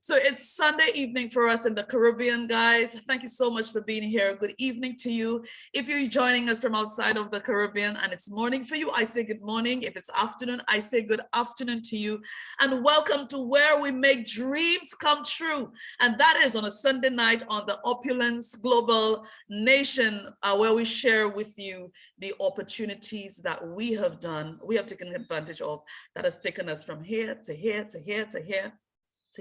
So it's Sunday evening for us in the Caribbean, guys. Thank you so much for being here. Good evening to you. If you're joining us from outside of the Caribbean and it's morning for you, I say good morning. If it's afternoon, I say good afternoon to you. And welcome to where we make dreams come true. And that is on a Sunday night on the Opulence Global Nation, where we share with you the opportunities that we have done, we have taken advantage of, that has taken us from here to here to here to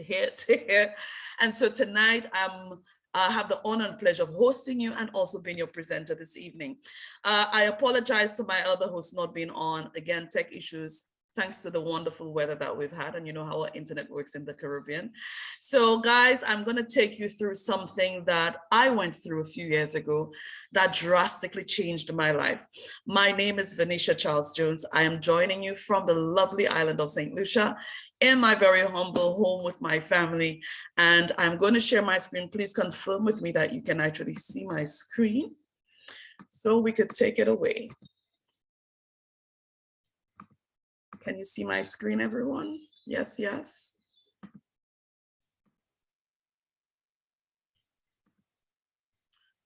here to here. And so tonight I have the honor and pleasure of hosting you and also being your presenter this evening. I apologize to my other hosts not being on. Again, tech issues, thanks to the wonderful weather that we've had, and you know how our internet works in the Caribbean. So guys, I'm going to take you through something that I went through a few years ago that drastically changed my life. My name is Venetia Charles Jones. I am joining you from the lovely island of St. Lucia in my very humble home with my family. And I'm going to share my screen. Please confirm with me that you can actually see my screen so we could take it away. Can you see my screen, everyone? Yes, yes.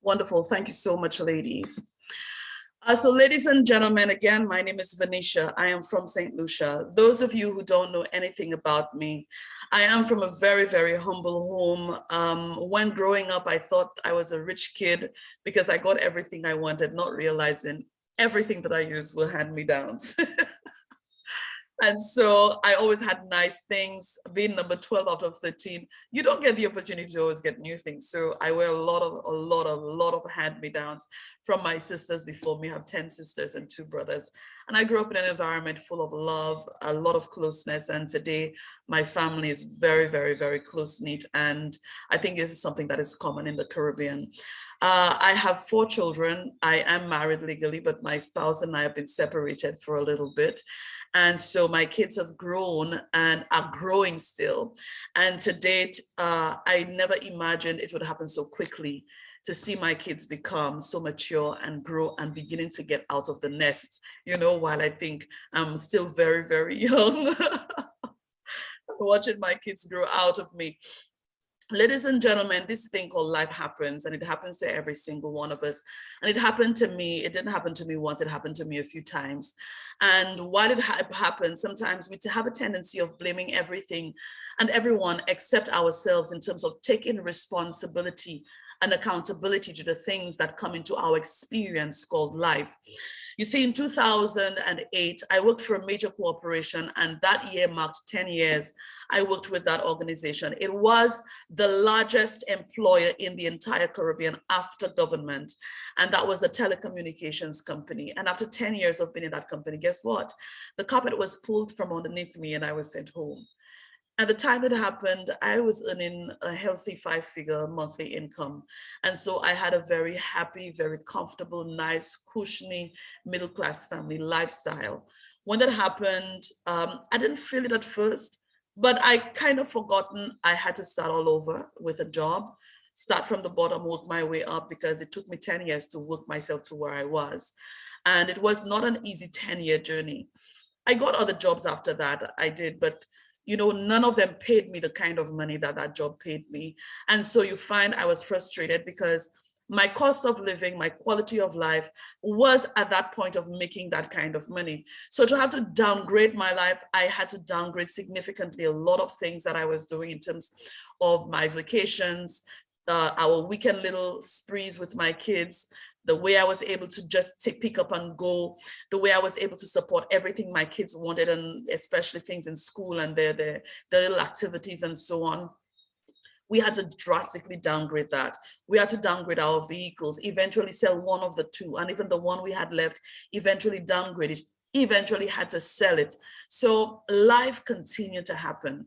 Wonderful. Thank you so much, ladies. So ladies and gentlemen, again, my name is Venetia. I am from St. Lucia. Those of you who don't know anything about me, I am from a very, very humble home. When growing up, I thought I was a rich kid because I got everything I wanted, not realizing everything that I used were hand-me-downs. And so I always had nice things. Being number 12 out of 13, you don't get the opportunity to always get new things. So I wear a lot of hand-me-downs from my sisters before me. I have 10 sisters and 2 brothers. And I grew up in an environment full of love, a lot of closeness. And today my family is very, very, very close-knit. And I think this is something that is common in the Caribbean. I have 4 children. I am married legally, but my spouse and I have been separated for a little bit. And so my kids have grown and are growing still. And to date, I never imagined it would happen so quickly to see my kids become so mature and grow and beginning to get out of the nest, you know, while I think I'm still very, very young. Watching my kids grow out of me. Ladies and gentlemen, this thing called life happens, and it happens to every single one of us. And it happened to me. It didn't happen to me once, it happened to me a few times. And while it happens, sometimes we have a tendency of blaming everything and everyone except ourselves in terms of taking responsibility and accountability to the things that come into our experience called life. You see, in 2008, I worked for a major corporation, and that year marked 10 years I worked with that organization. It was the largest employer in the entire Caribbean after government, and that was a telecommunications company. And after 10 years of being in that company, guess what? The carpet was pulled from underneath me and I was sent home. At the time it happened, I was earning a healthy 5-figure monthly income. And so I had a very happy, very comfortable, nice, cushiony, middle-class family lifestyle. When that happened, I didn't feel it at first, but I kind of forgotten I had to start all over with a job, start from the bottom, work my way up, because it took me 10 years to work myself to where I was. And it was not an easy 10-year journey. I got other jobs after that, I did, but you know, none of them paid me the kind of money that that job paid me. And so you find I was frustrated because my cost of living, my quality of life was at that point of making that kind of money. So to have to downgrade my life, I had to downgrade significantly a lot of things that I was doing in terms of my vacations, our weekend little sprees with my kids, the way I was able to just pick up and go, the way I was able to support everything my kids wanted, and especially things in school and their little activities and so on. We had to drastically downgrade that. We had to downgrade our vehicles, eventually sell one of the 2, and even the one we had left, eventually downgrade it, eventually had to sell it. So life continued to happen.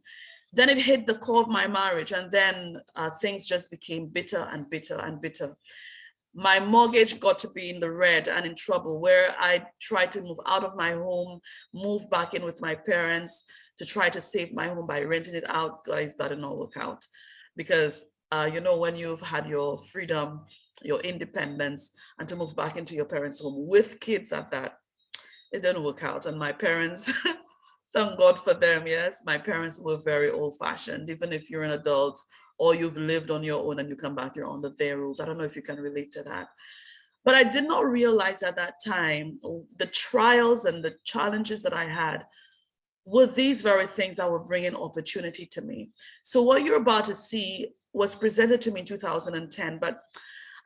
Then it hit the core of my marriage, and then things just became bitter and bitter and bitter. My mortgage got to be in the red and in trouble, where I tried to move out of my home, move back in with my parents to try to save my home by renting it out. Guys, that didn't all work out because, you know, when you've had your freedom, your independence, and to move back into your parents' home with kids at that, it didn't work out. And my parents Thank God for them. Yes, my parents were very old-fashioned. Even if you're an adult or you've lived on your own and you come back, you're under their rules. I don't know if you can relate to that. But I did not realize at that time the trials and the challenges that I had were these very things that were bringing opportunity to me. So what you're about to see was presented to me in 2010, but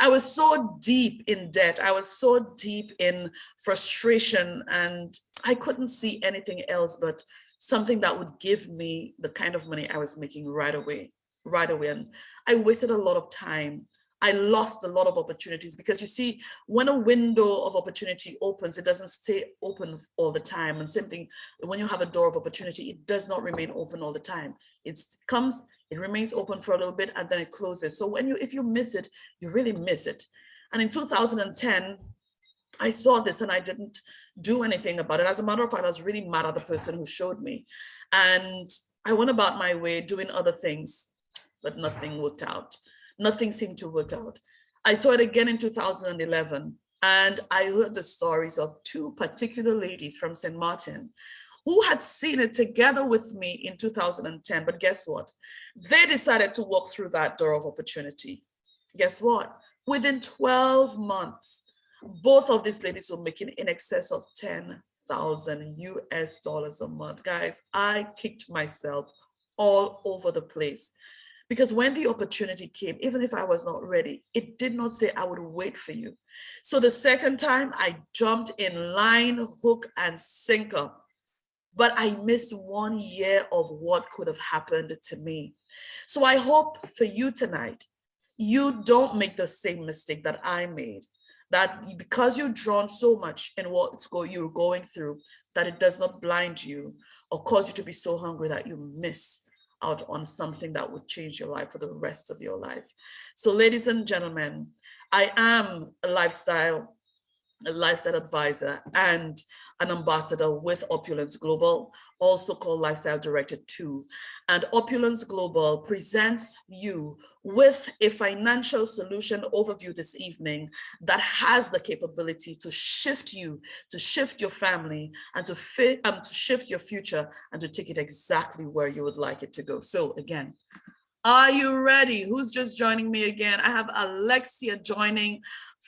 I was so deep in debt. I was so deep in frustration, and I couldn't see anything else but something that would give me the kind of money I was making right away, right away. And I wasted a lot of time. I lost a lot of opportunities because you see, when a window of opportunity opens, it doesn't stay open all the time. And same thing, when you have a door of opportunity, it does not remain open all the time. It comes, it remains open for a little bit, and then it closes. So if you miss it, you really miss it. And in 2010, I saw this and I didn't do anything about it. As a matter of fact, I was really mad at the person who showed me. And I went about my way doing other things, but nothing worked out. Nothing seemed to work out. I saw it again in 2011, and I heard the stories of two particular ladies from St. Martin who had seen it together with me in 2010. But guess what? They decided to walk through that door of opportunity. Guess what? Within 12 months, both of these ladies were making in excess of 10,000 US dollars a month. Guys, I kicked myself all over the place. Because when the opportunity came, even if I was not ready, it did not say I would wait for you. So the second time I jumped in line, hook, and sinker. But I missed 1 year of what could have happened to me. So I hope for you tonight, you don't make the same mistake that I made. That because you're drawn so much in what you're going through, that it does not blind you or cause you to be so hungry that you miss out on something that would change your life for the rest of your life. So ladies and gentlemen, I am a lifestyle advisor and an ambassador with Opulence Global, also called Lifestyle Director 2. And Opulence Global presents you with a financial solution overview this evening that has the capability to shift you, to shift your family, and to shift your future and to take it exactly where you would like it to go. So again, are you ready? Who's just joining me again? I have Alexia joining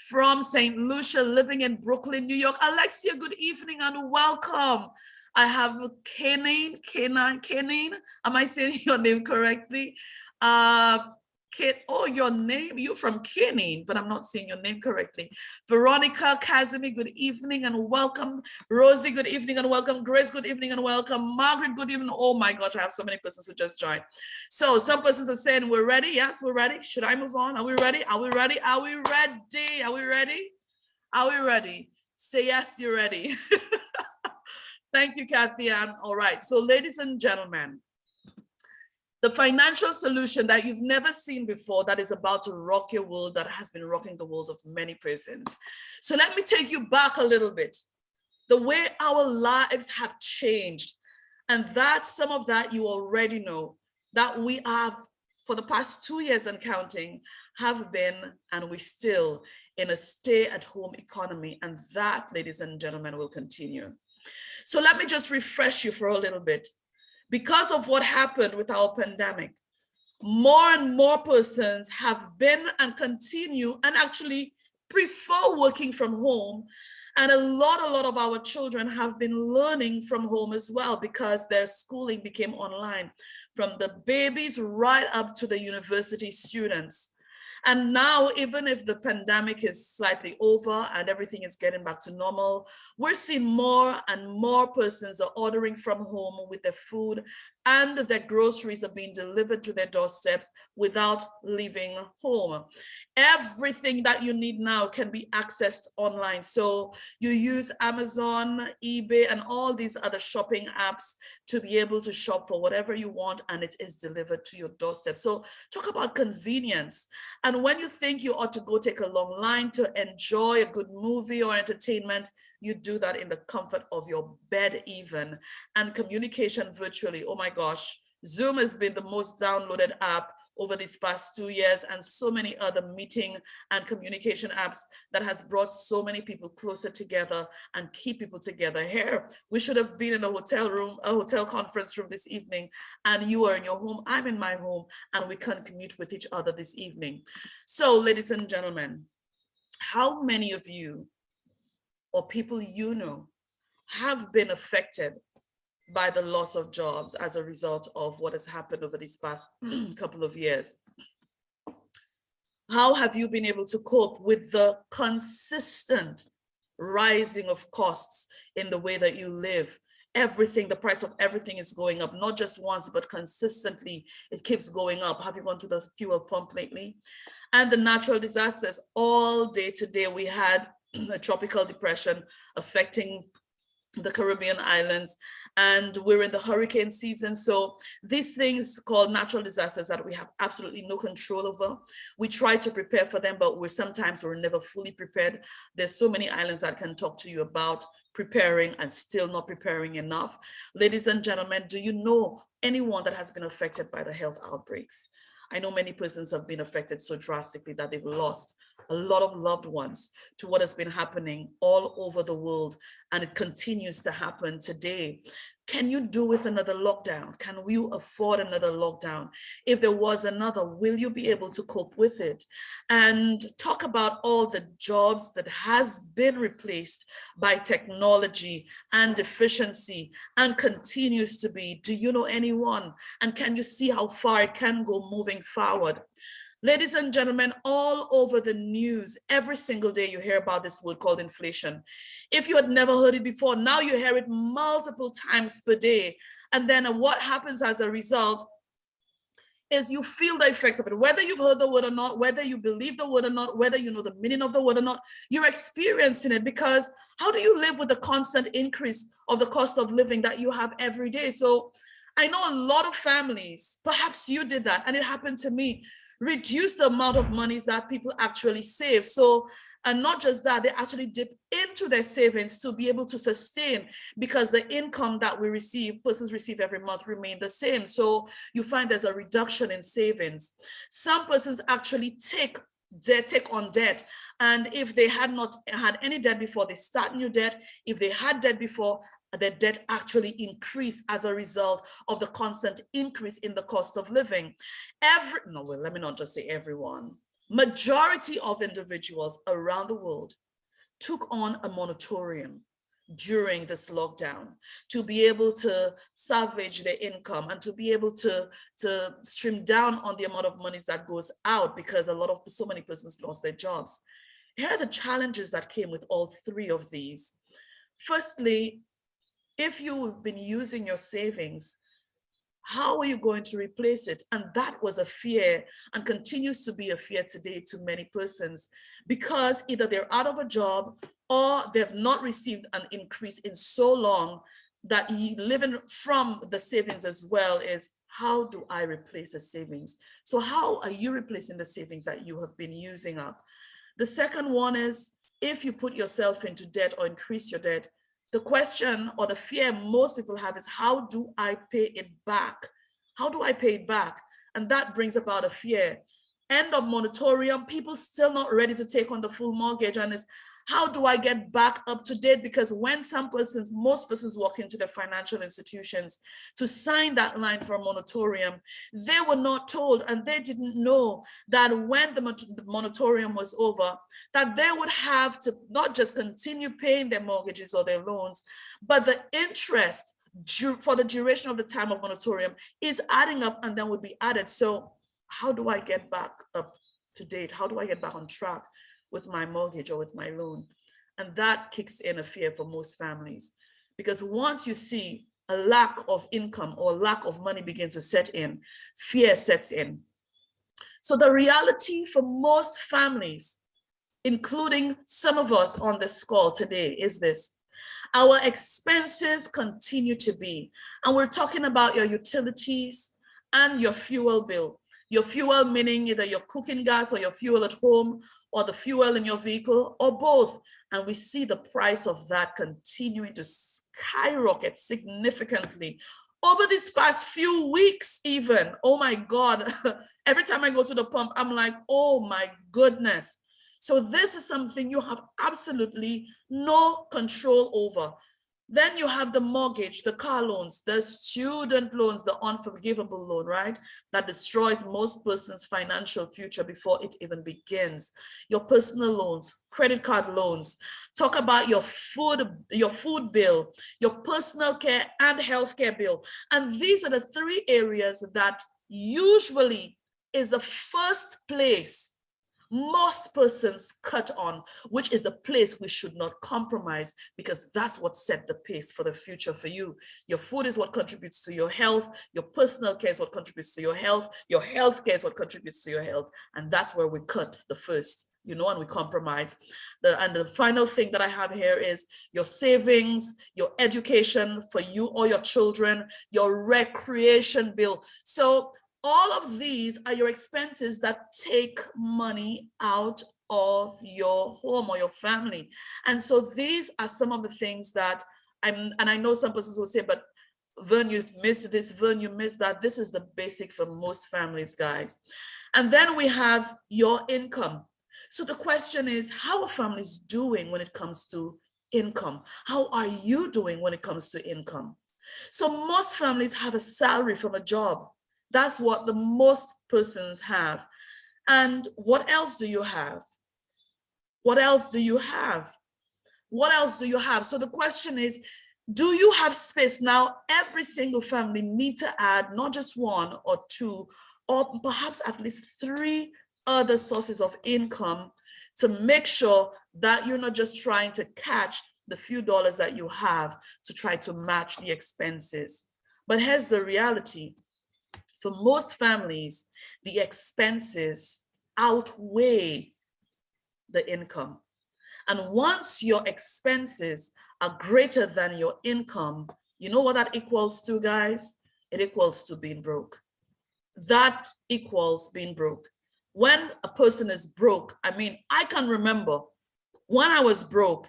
from St. Lucia, living in Brooklyn, New York. Alexia, good evening and welcome. I have Kenine. Am I saying your name correctly? Your name, you're from Kenine, but I'm not saying your name correctly. Veronica Kazimi, good evening and welcome. Rosie, good evening and welcome. Grace, good evening and welcome. Margaret, good evening. Oh my gosh, I have so many persons who just joined. So some persons are saying, we're ready. Yes, we're ready. Should I move on? Are we ready? Are we ready? Are we ready? Are we ready? Are we ready? Say yes, you're ready. Thank you, Kathy Ann. All right. So ladies and gentlemen, the financial solution that you've never seen before that is about to rock your world, that has been rocking the worlds of many persons. So let me take you back a little bit. The way our lives have changed, and that some of that you already know, that we have for the past 2 years and counting have been, and we still in a stay-at-home economy, and that, ladies and gentlemen, will continue. So let me just refresh you for a little bit. Because of what happened with our pandemic, more and more persons have been and continue and actually prefer working from home. And a lot of our children have been learning from home as well because their schooling became online, from the babies right up to the university students. And now, even if the pandemic is slightly over and everything is getting back to normal, we're seeing more and more persons are ordering from home with their food, and their groceries are being delivered to their doorsteps without leaving home. Everything that you need now can be accessed online. So you use Amazon, eBay, and all these other shopping apps to be able to shop for whatever you want, and it is delivered to your doorstep. So talk about convenience. And when you think you ought to go take a long line to enjoy a good movie or entertainment, you do that in the comfort of your bed even. And communication virtually, oh my gosh, Zoom has been the most downloaded app over these past 2 years, and so many other meeting and communication apps that has brought so many people closer together and keep people together. Here, we should have been in a hotel room, a hotel conference room this evening, and you are in your home, I'm in my home, and we can commute with each other this evening. So, ladies and gentlemen, how many of you or people you know have been affected by the loss of jobs as a result of what has happened over these past couple of years? How have you been able to cope with the consistent rising of costs in the way that you live? Everything, the price of everything is going up, not just once, but consistently, it keeps going up. Have you gone to the fuel pump lately? And the natural disasters, all day today, we had a tropical depression affecting the Caribbean islands, and we're in the hurricane season. So these things called natural disasters that we have absolutely no control over, we try to prepare for them, but we're never fully prepared. There's so many islands that can talk to you about preparing and still not preparing enough. Ladies and gentlemen, do you know anyone that has been affected by the health outbreaks? I know many persons have been affected so drastically that they've lost a lot of loved ones to what has been happening all over the world, and it continues to happen today. Can you do with another lockdown? Can we afford another lockdown? If there was another, will you be able to cope with it? And talk about all the jobs that has been replaced by technology and efficiency and continues to be. Do you know anyone? And can you see how far it can go moving forward? Ladies and gentlemen, all over the news, every single day you hear about this word called inflation. If you had never heard it before, now you hear it multiple times per day. And then what happens as a result is you feel the effects of it. Whether you've heard the word or not, whether you believe the word or not, whether you know the meaning of the word or not, you're experiencing it, because how do you live with the constant increase of the cost of living that you have every day? So I know a lot of families, perhaps you did that, and it happened to me, reduce the amount of monies that people actually save. So, and not just that, they actually dip into their savings to be able to sustain, because the income that we receive, persons receive every month, remain the same. So you find there's a reduction in savings. Some persons actually take on debt. And if they had not had any debt before, they start new debt. If they had debt before, their debt actually increased as a result of the constant increase in the cost of living. Let me not just say everyone. Majority of individuals around the world took on a moratorium during this lockdown to be able to salvage their income and to be able to trim down on the amount of monies that goes out, because so many persons lost their jobs. Here are the challenges that came with all three of these. Firstly, if you've been using your savings, how are you going to replace it? And that was a fear, and continues to be a fear today to many persons, because either they're out of a job or they've not received an increase in so long that living from the savings as well is, how do I replace the savings? So how are you replacing the savings that you have been using up? The second one is, if you put yourself into debt or increase your debt, the question or the fear most people have is, how do I pay it back? How do I pay it back? And that brings about a fear. End of moratorium, people still not ready to take on the full mortgage, and it's, how do I get back up to date? Because when most persons walk into the financial institutions to sign that line for a moratorium, they were not told, and they didn't know that when the moratorium was over, that they would have to not just continue paying their mortgages or their loans, but the interest for the duration of the time of moratorium is adding up and then would be added. So how do I get back up to date? How do I get back on track with my mortgage or with my loan? And that kicks in a fear for most families, because once you see a lack of income or lack of money begins to set in, fear sets in. So the reality for most families, including some of us on this call today, is this: our expenses continue to be, and we're talking about your utilities and your fuel bill. Your fuel meaning either your cooking gas or your fuel at home, or the fuel in your vehicle, or both. And we see the price of that continuing to skyrocket significantly over these past few weeks even, oh my God, every time I go to the pump, I'm like, oh my goodness. So this is something you have absolutely no control over. Then you have the mortgage, the car loans, the student loans, the unforgivable loan, right? That destroys most persons' financial future before it even begins. Your personal loans, credit card loans. Talk about your food bill, your personal care and healthcare bill. And these are the three areas that usually is the first place most persons cut on, which is the place we should not compromise, because that's what set the pace for the future for you. Your food is what contributes to your health. Your personal care is what contributes to your health. Your health care is what contributes to your health. And that's where we cut the first, and we compromise. And the final thing that I have here is your savings, your education for you or your children, your recreation bill. So all of these are your expenses that take money out of your home or your family. And so these are some of the things that and I know some persons will say, but Vern, you've missed this, Vern, you missed that. This is the basic for most families, guys. And then we have your income. So the question is, how are families doing when it comes to income? How are you doing when it comes to income? So most families have a salary from a job. That's what the most persons have. And what else do you have? What else do you have? What else do you have? So the question is, do you have space? Now, every single family needs to add not just one or two, or perhaps at least three other sources of income to make sure that you're not just trying to catch the few dollars that you have to try to match the expenses. But here's the reality. For most families, the expenses outweigh the income. And once your expenses are greater than your income, you know what that equals to, guys? It equals to being broke. That equals being broke. When a person is broke, I mean, I can remember when I was broke,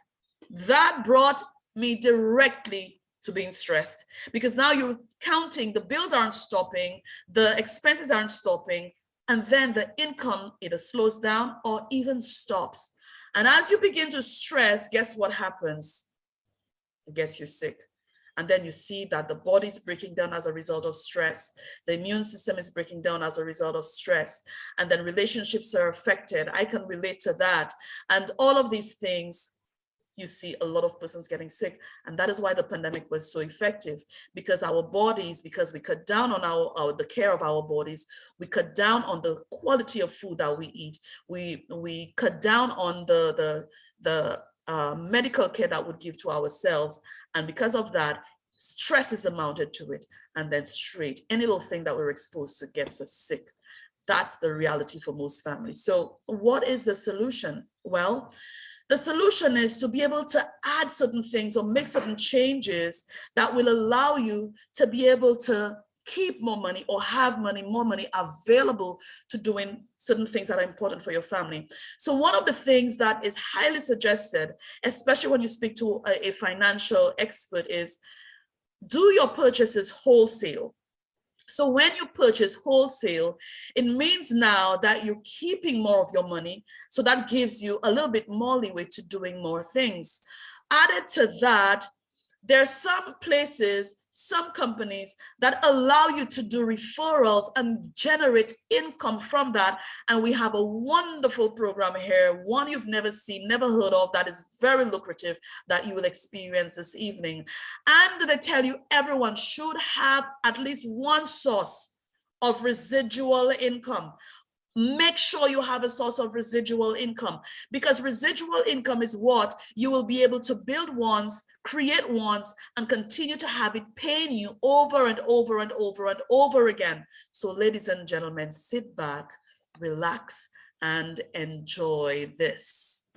that brought me directly to being stressed, because now you're counting, the bills aren't stopping, the expenses aren't stopping, and then the income either slows down or even stops. And as you begin to stress, guess what happens? It gets you sick. And then you see that the body's breaking down as a result of stress. The immune system is breaking down as a result of stress. And then relationships are affected. I can relate to that. And all of these things, you see a lot of persons getting sick. And that is why the pandemic was so effective, because our bodies, because we cut down on the care of our bodies, we cut down on the quality of food that we eat. We cut down on the medical care that we give to ourselves. And because of that, stress is amounted to it. And then straight, any little thing that we're exposed to gets us sick. That's the reality for most families. So what is the solution? Well, the solution is to be able to add certain things or make certain changes that will allow you to be able to keep more money or have more money available to doing certain things that are important for your family. So one of the things that is highly suggested, especially when you speak to a financial expert, is do your purchases wholesale. So when you purchase wholesale, it means now that you're keeping more of your money. So that gives you a little bit more leeway to doing more things. Added to that, there are some places, some companies that allow you to do referrals and generate income from that. And we have a wonderful program here, one you've never seen, never heard of, that is very lucrative, that you will experience this evening. And they tell you everyone should have at least one source of residual income. Make sure you have a source of residual income, because residual income is what you will be able to build once, create once, and continue to have it paying you over and over and over and over again. So ladies and gentlemen, sit back, relax, and enjoy this.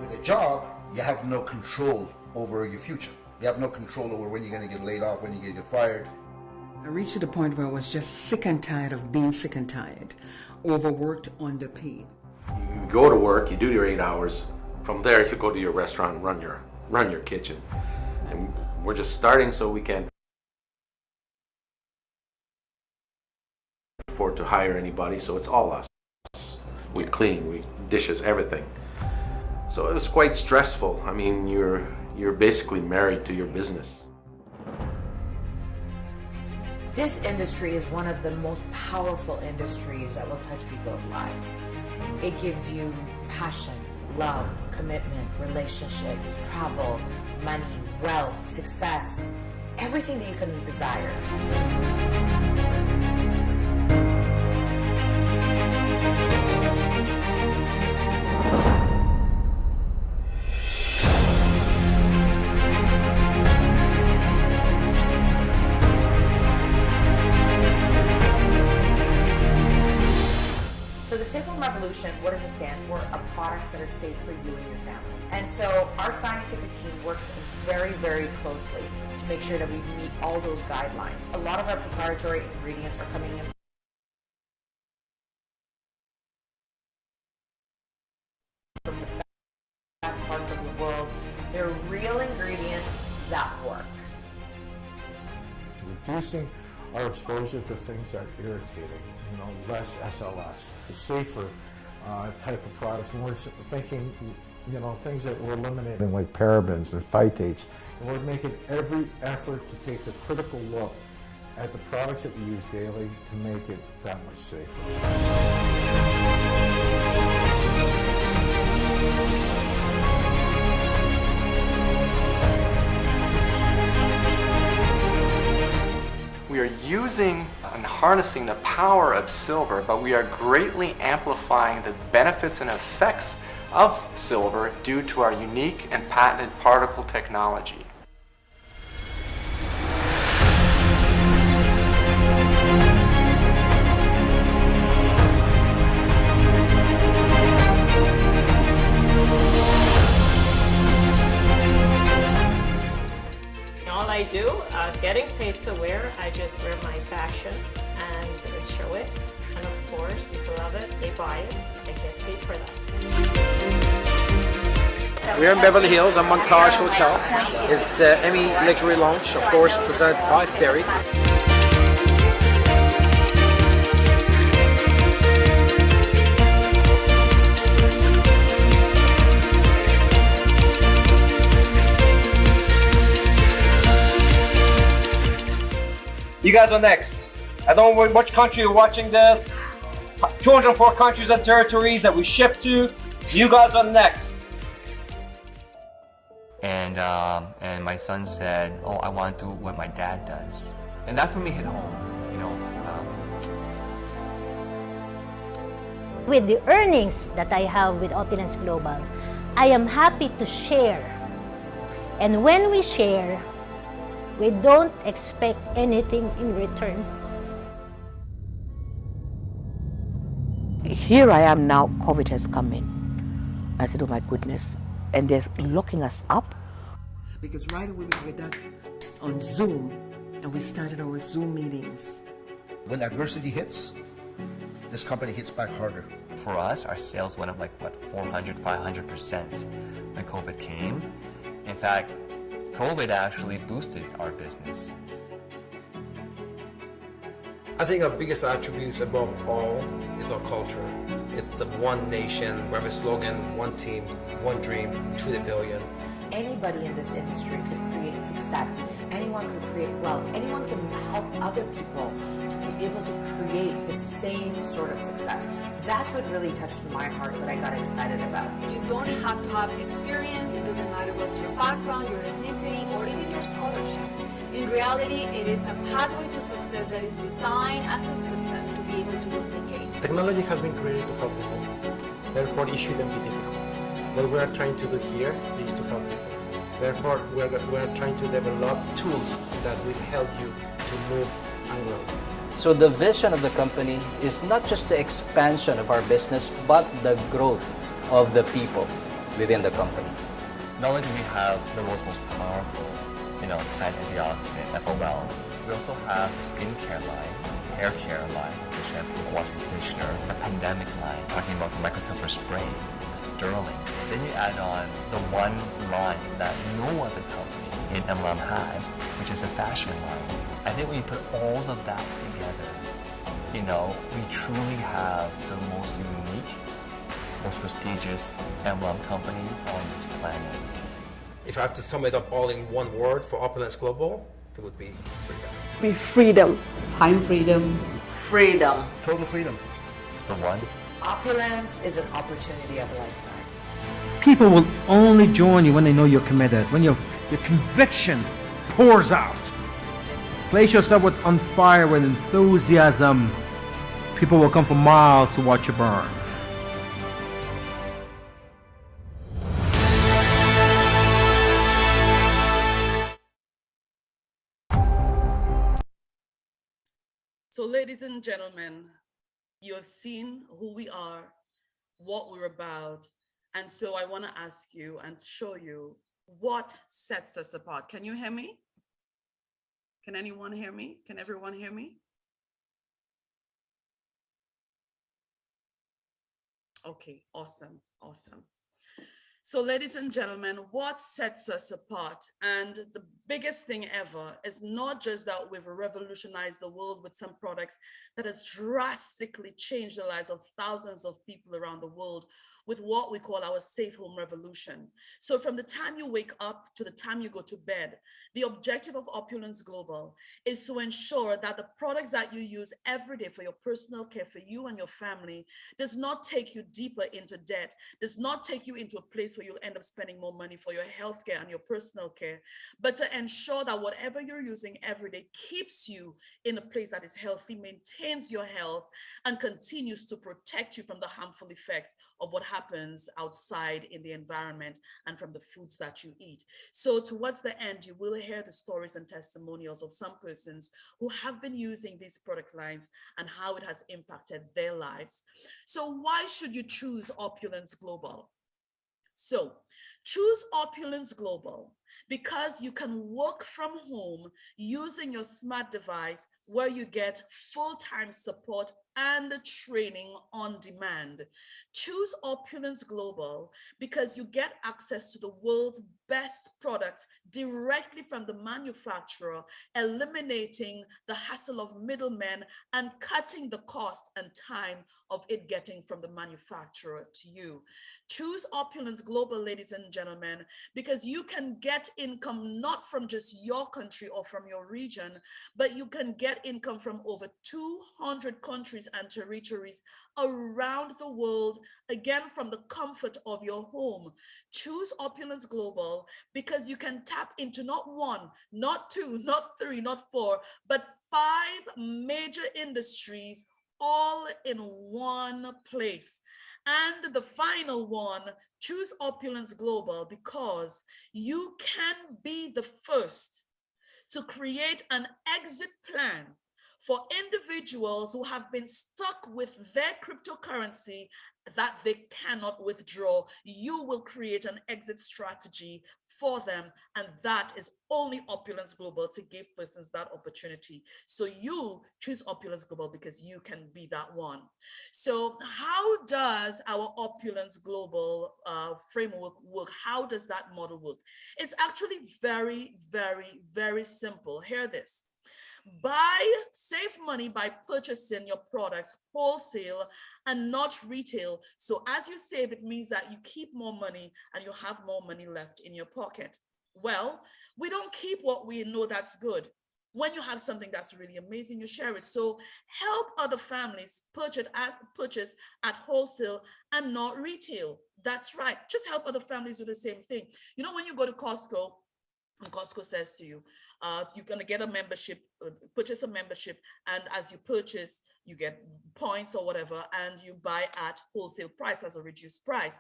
With a job, you have no control over your future. You have no control over when you're going to get laid off, when you're going to get fired. I reached to the point where I was just sick and tired of being sick and tired, overworked, underpaid. You go to work, you do your 8 hours. From there, you go to your restaurant and run your kitchen. And we're just starting, so we can't afford to hire anybody, so it's all us. We clean, we dishes, everything. So it was quite stressful. I mean, you're basically married to your business. This industry is one of the most powerful industries that will touch people's lives. It gives you passion, love, commitment, relationships, travel, money, wealth, success, everything that you can desire. Revolution, what does it stand for? Products that are safe for you and your family. And so our scientific team works very, very closely to make sure that we meet all those guidelines. A lot of our proprietary ingredients are coming in from the best parts of the world. They're real ingredients that work. Reducing our exposure to things that are irritating, less SLS, the safer type of products. And we're thinking, things that we're eliminating like parabens and phytates. And we're making every effort to take a critical look at the products that we use daily to make it that much safer. We are using and harnessing the power of silver, but we are greatly amplifying the benefits and effects of silver due to our unique and patented particle technology. All I do, getting paid to wear, I just wear my fashion and show it. And of course, people love it, they buy it, they get paid for that. We're in Beverly Hills, on Montage Hotel. It's the Emmy Luxury Lounge, of course, presented by Ferry. You guys are next. I don't know which country you're watching this. 204 countries and territories that we ship to. You guys are next. And my son said, "Oh, I want to do what my dad does," and that for me hit home. With the earnings that I have with Opulence Global, I am happy to share. And when we share, we don't expect anything in return. Here I am now, COVID has come in. I said, oh my goodness, and they're locking us up. Because right away we did that on Zoom, and we started our Zoom meetings. When adversity hits, this company hits back harder. For us, our sales went up like, 400, 500% when COVID came. In fact, COVID actually boosted our business. I think our biggest attributes above all is our culture. It's the one nation, we have a slogan, one team, one dream, to the billion. Anybody in this industry can create success. Anyone can create wealth. Anyone can help other people to be able to create the same sort of success. That's what really touched my heart, that I got excited about. You don't have to have experience. It doesn't matter what's your background, your ethnicity, or even your scholarship. In reality, it is a pathway to success that is designed as a system to be able to replicate. Technology has been created to help people. Therefore, it shouldn't be difficult. What we are trying to do here is to help people. Therefore, we are trying to develop tools that will help you to move and grow. So the vision of the company is not just the expansion of our business, but the growth of the people within the company. Not only do we have the world's most powerful, plant antioxidant, FOL, We also have the skincare line, hair care line, the shampoo, washing conditioner, the pandemic line, talking about the microsilver spray, the sterling. Then you add on the one line that no other company in MLM has, which is a fashion line. I think when you put all of that together, you know, we truly have the most unique, most prestigious MLM company on this planet. If I have to sum it up all in one word for Opulence Global, it would be freedom. Be freedom. Time freedom. Freedom. Total freedom. The one. Opulence is an opportunity of a lifetime. People will only join you when they know you're committed, when your conviction pours out. Place yourself on fire with enthusiasm. People will come for miles to watch you burn. So, ladies and gentlemen, you have seen who we are, what we're about. And so I want to ask you and show you what sets us apart. Can you hear me? Can anyone hear me? Can everyone hear me? Okay, awesome, awesome. So, ladies and gentlemen, what sets us apart? And the biggest thing ever is not just that we've revolutionized the world with some products that has drastically changed the lives of thousands of people around the world with what we call our safe home revolution. So from the time you wake up to the time you go to bed, the objective of Opulence Global is to ensure that the products that you use every day for your personal care, for you and your family, does not take you deeper into debt, does not take you into a place where you'll end up spending more money for your health care and your personal care, but to ensure that whatever you're using every day keeps you in a place that is healthy, maintains your health, and continues to protect you from the harmful effects of what happens outside in the environment and from the foods that you eat. So towards the end, you will hear the stories and testimonials of some persons who have been using these product lines and how it has impacted their lives. So why should you choose Opulence Global? So choose Opulence Global because you can work from home using your smart device where you get full-time support and training on demand. Choose Opulence Global because you get access to the world's best products directly from the manufacturer, eliminating the hassle of middlemen and cutting the cost and time of it getting from the manufacturer to you. Choose Opulence Global, ladies and gentlemen, because you can get income not from just your country or from your region, but you can get income from over 200 countries and territories around the world, again from the comfort of your home. Choose Opulence Global because you can tap into not one, not two, not three, not four, but 5 major industries all in one place. And the final one, choose Opulence Global because you can be the first to create an exit plan for individuals who have been stuck with their cryptocurrency that they cannot withdraw. You will create an exit strategy for them, and that is only Opulence Global to give persons that opportunity. So you choose Opulence Global because you can be that one. So how does our Opulence Global framework work? How does that model work? It's actually very, very, very simple. Hear this. Save money by purchasing your products wholesale and not retail. So as you save, it means that you keep more money and you have more money left in your pocket. Well, we don't keep what we know that's good. When you have something that's really amazing, you share it. So help other families purchase at wholesale and not retail. That's right. Just help other families do the same thing. You know, when you go to Costco, and Costco says to you, you're going to get a membership, purchase a membership, and as you purchase, you get points or whatever, and you buy at wholesale price as a reduced price.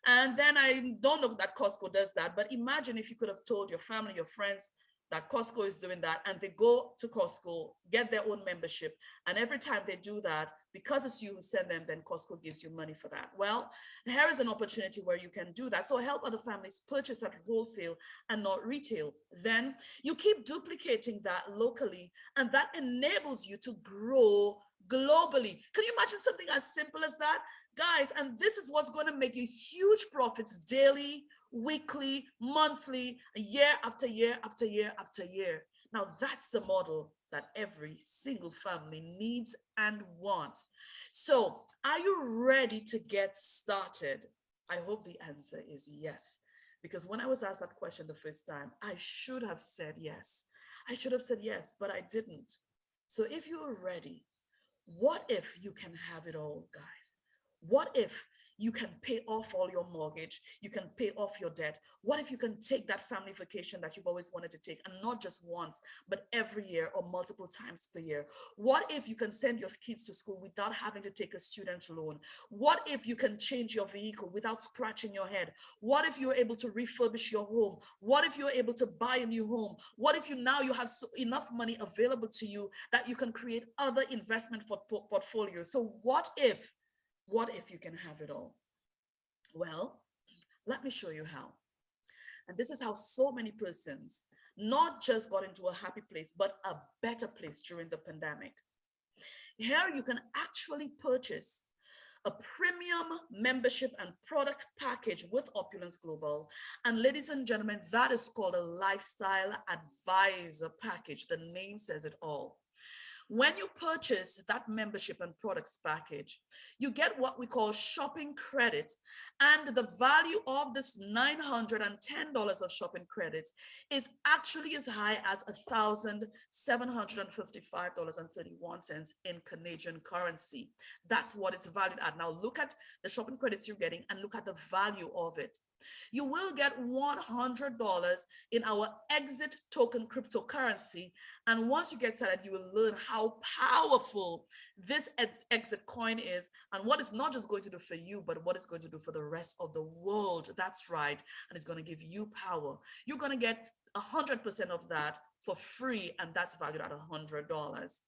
And then I don't know that Costco does that, but imagine if you could have told your family, your friends, that Costco is doing that, and they go to Costco, get their own membership, and every time they do that, because it's you who send them, then Costco gives you money for that. Well, here is an opportunity where you can do that. So help other families purchase at wholesale and not retail. Then you keep duplicating that locally, and that enables you to grow globally. Can you imagine something as simple as that? Guys, and this is what's going to make you huge profits daily, weekly, monthly, year after year after year after year. Now, that's the model that every single family needs and wants. So, are you ready to get started? I hope the answer is yes. Because when I was asked that question the first time, I should have said yes. I should have said yes, but I didn't. So, if you're ready, what if you can have it all, guys? What if you can pay off all your mortgage? You can pay off your debt. What if you can take that family vacation that you've always wanted to take, and not just once, but every year or multiple times per year? What if you can send your kids to school without having to take a student loan? What if you can change your vehicle without scratching your head? What if you're able to refurbish your home? What if you're able to buy a new home? What if you have enough money available to you that you can create other investment portfolios? So what if you can have it all? Well, let me show you how. And this is how so many persons not just got into a happy place, but a better place during the pandemic. Here you can actually purchase a premium membership and product package with Opulence Global. And ladies and gentlemen, that is called a lifestyle advisor package. The name says it all. When you purchase that membership and products package, you get what we call shopping credit, and the value of this $910 of shopping credits is actually as high as $1,755.31 in Canadian currency. That's what it's valued at. Now look at the shopping credits you're getting and look at the value of it. You will get $100 in our exit token cryptocurrency. And once you get started, you will learn how powerful this exit coin is and what it's not just going to do for you, but what it's going to do for the rest of the world. That's right. And it's going to give you power. You're going to get 100% of that for free, and that's valued at $100.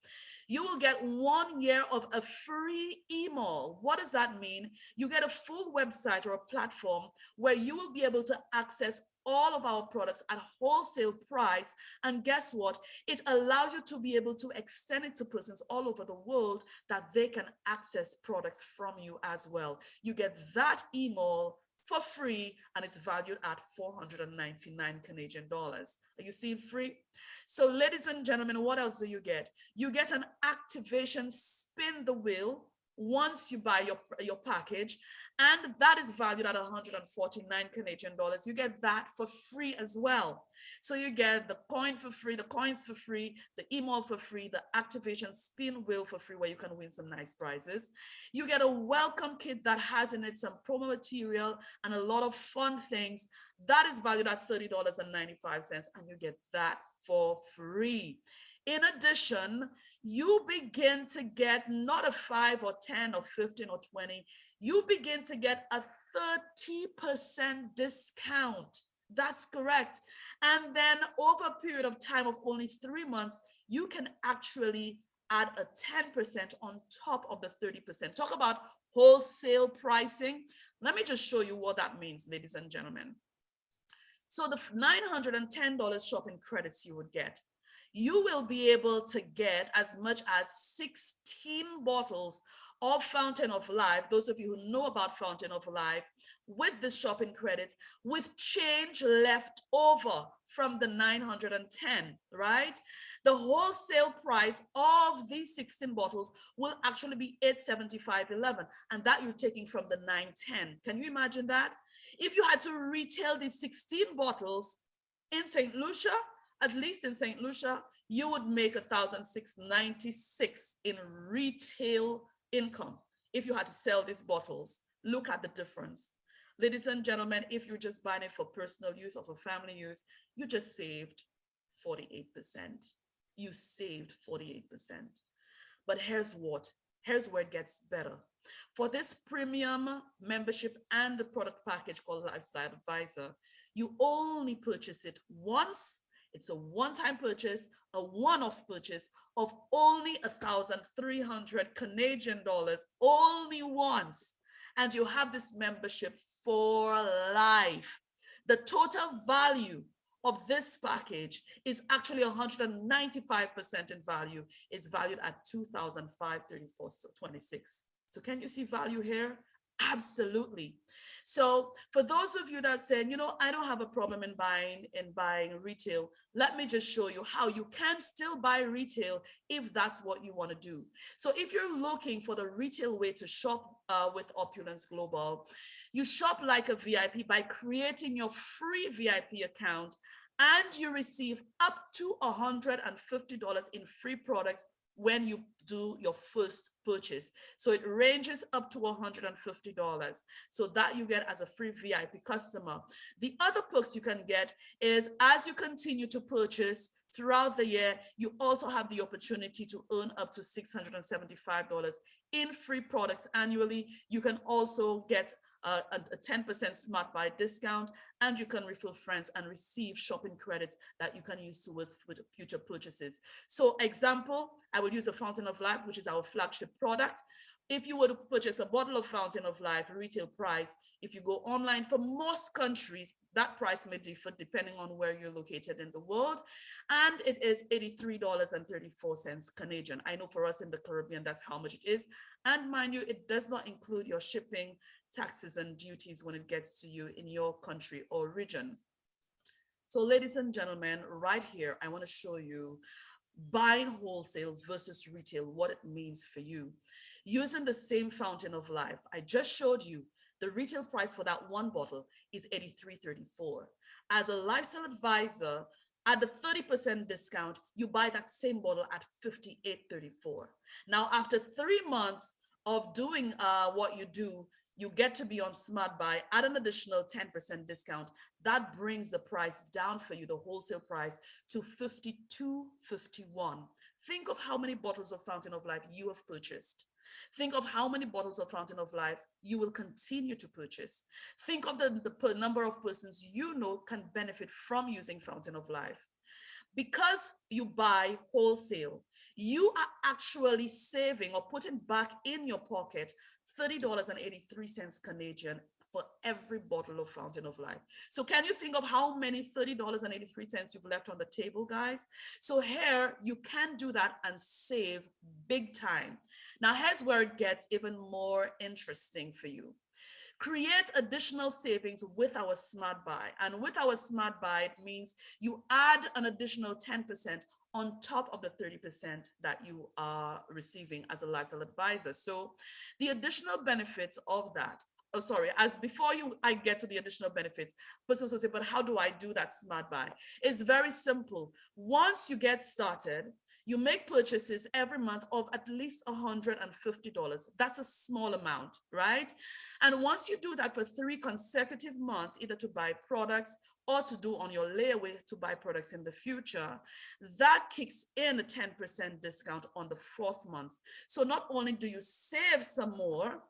You will get 1 year of a free email. What does that mean? You get a full website or a platform where you will be able to access all of our products at wholesale price. And guess what? It allows you to be able to extend it to persons all over the world that they can access products from you as well. You get that email for free, and it's valued at 499 Canadian dollars. Are you seeing free? So ladies and gentlemen, what else do you get? You get an activation spin the wheel once you buy your package, and that is valued at 149 Canadian dollars. You get that for free as well. So you get the coin for free, the coins for free, the email for free, the activation spin wheel for free, where you can win some nice prizes. You get a welcome kit that has in it some promo material and a lot of fun things. That is valued at $30.95, and you get that for free. In addition, you begin to get not a 5 or 10 or 15 or 20, you begin to get a 30% discount. That's correct. And then over a period of time of only 3 months, you can actually add a 10% on top of the 30%. Talk about wholesale pricing. Let me just show you what that means, ladies and gentlemen. So the $910 shopping credits you would get, you will be able to get as much as 16 bottles of Fountain of Life. Those of you who know about Fountain of Life, with the shopping credits, with change left over from the 910, right? The wholesale price of these 16 bottles will actually be $875.11, and that you're taking from the 910. Can you imagine that? If you had to retail these 16 bottles in St. Lucia, at least in St. Lucia, you would make $1,696 in retail income if you had to sell these bottles. Look at the difference. Ladies and gentlemen, if you're just buying it for personal use or for family use, you just saved 48%. You saved 48%. But here's where it gets better. For this premium membership and the product package called Lifestyle Advisor, you only purchase it once It's a one-time purchase, a one-off purchase of only 1,300 Canadian dollars, only once. And you have this membership for life. The total value of this package is actually 195% in value. It's valued at $2,534.26. So can you see value here? Absolutely. So for those of you that say, I don't have a problem in buying retail, let me just show you how you can still buy retail if that's what you want to do. So if you're looking for the retail way to shop with Opulence Global, you shop like a VIP by creating your free VIP account, and you receive up to $150 in free products when you do your first purchase. So it ranges up to $150. So that you get as a free VIP customer. The other perks you can get is, as you continue to purchase throughout the year, you also have the opportunity to earn up to $675 in free products annually. You can also get a 10% Smart Buy discount, and you can refill friends and receive shopping credits that you can use towards future purchases. So example, I will use a Fountain of Life, which is our flagship product. If you were to purchase a bottle of Fountain of Life, retail price, if you go online, for most countries, that price may differ depending on where you're located in the world. And it is $83.34 Canadian. I know for us in the Caribbean, that's how much it is. And mind you, it does not include your shipping, taxes, and duties when it gets to you in your country or region. So ladies and gentlemen, right here, I want to show you buying wholesale versus retail, what it means for you. Using the same Fountain of Life, I just showed you the retail price for that one bottle is $83.34. As a lifestyle advisor, at the 30% discount, you buy that same bottle at $58.34. Now, after 3 months of doing what you do, you get to be on Smart Buy at an additional 10% discount. That brings the price down for you, the wholesale price, to $52.51. Think of how many bottles of Fountain of Life you have purchased. Think of how many bottles of Fountain of Life you will continue to purchase. Think of the number of persons you know can benefit from using Fountain of Life. Because you buy wholesale, you are actually saving or putting back in your pocket $30.83 Canadian for every bottle of Fountain of Life. So can you think of how many $30.83 you've left on the table, guys? So here you can do that and save big time. Now here's where it gets even more interesting for you. Create additional savings with our Smart Buy. And with our Smart Buy, it means you add an additional 10% on top of the 30% that you are receiving as a lifestyle advisor. So the additional benefits of that, I get to the additional benefits, persons will say, but how do I do that Smart Buy? It's very simple. Once you get started, you make purchases every month of at least $150. That's a small amount, right? And once you do that for 3 consecutive months, either to buy products or to do on your layaway to buy products in the future, that kicks in a 10% discount on the 4th month. So not only do you save some more,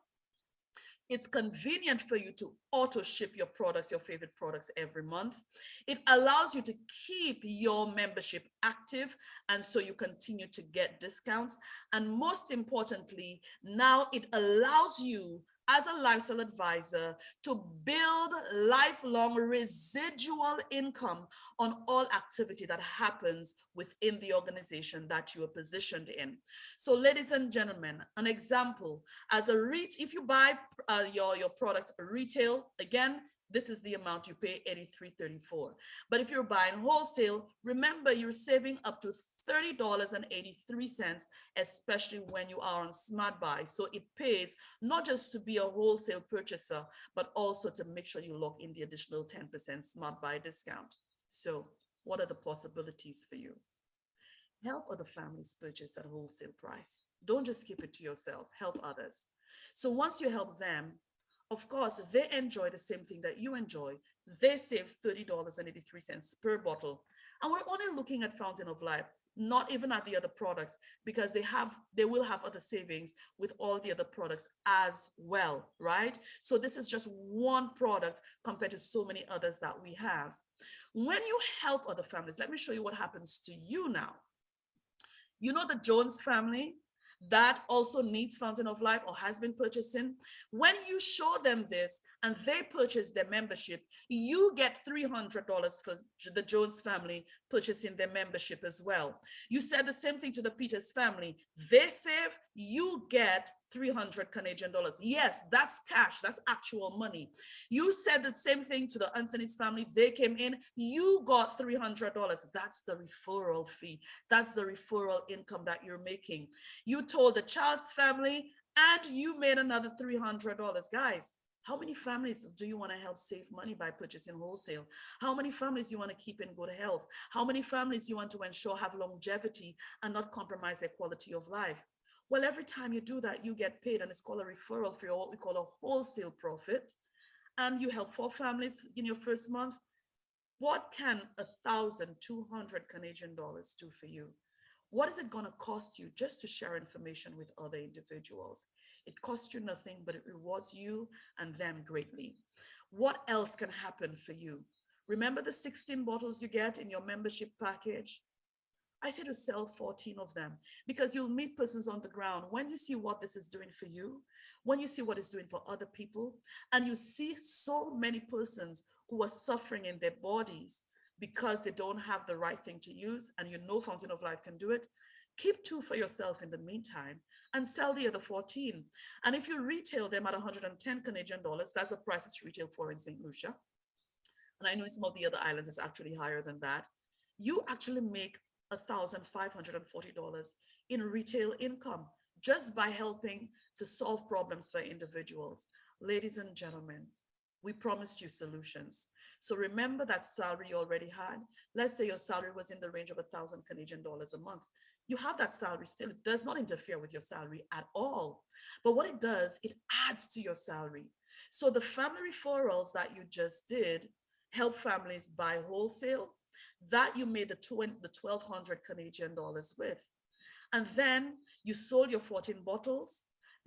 it's convenient for you to auto ship your products, your favorite products every month. It allows you to keep your membership active, and so you continue to get discounts. And most importantly, now it allows you as a lifestyle advisor to build lifelong residual income on all activity that happens within the organization that you are positioned in. So ladies and gentlemen, an example, as a if you buy your products retail, again, this is the amount you pay, $83.34. But if you're buying wholesale, remember you're saving up to $30.83, especially when you are on Smart Buy. So it pays not just to be a wholesale purchaser, but also to make sure you lock in the additional 10% Smart Buy discount. So what are the possibilities for you? Help other families purchase at wholesale price. Don't just keep it to yourself, help others. So once you help them, of course, they enjoy the same thing that you enjoy. They save $30.83 per bottle. And we're only looking at Fountain of Life, not even at the other products, because they will have other savings with all the other products as well, right? So this is just one product compared to so many others that we have. When you help other families, let me show you what happens to you now. You know the Jones family that also needs Fountain of Life or has been purchasing. When you show them this and they purchase their membership, you get $300 for the Jones family purchasing their membership as well. You said the same thing to the Peters family. They save, you get 300 Canadian dollars. Yes, that's cash. That's actual money. You said the same thing to the Anthony's family. They came in, you got $300. That's the referral fee. That's the referral income that you're making. You told the Child's family and you made another $300. Guys, how many families do you want to help save money by purchasing wholesale? How many families do you want to keep in good health? How many families do you want to ensure have longevity and not compromise their quality of life? Well, every time you do that, you get paid, and it's called a referral fee, or what we call a wholesale profit. And you help 4 families in your first month. What can 1,200 Canadian dollars do for you? What is it going to cost you just to share information with other individuals? It costs you nothing, but it rewards you and them greatly. What else can happen for you? Remember the 16 bottles you get in your membership package? I say to sell 14 of them, because you'll meet persons on the ground. When you see what this is doing for you, when you see what it's doing for other people, and you see so many persons who are suffering in their bodies because they don't have the right thing to use, and you know Fountain of Life can do it, keep 2 for yourself in the meantime and sell the other 14. And if you retail them at 110 Canadian dollars, that's the price it's retailed for in St. Lucia. And I know in some of the other islands it's actually higher than that. You actually make $1,540 in retail income just by helping to solve problems for individuals. Ladies and gentlemen, we promised you solutions. So remember that salary you already had. Let's say your salary was in the range of 1,000 Canadian dollars a month. You have that salary still. It does not interfere with your salary at all. But what it does, it adds to your salary. So the family referrals that you just did help families buy wholesale, that you made the 1,200 Canadian dollars with. And then you sold your 14 bottles.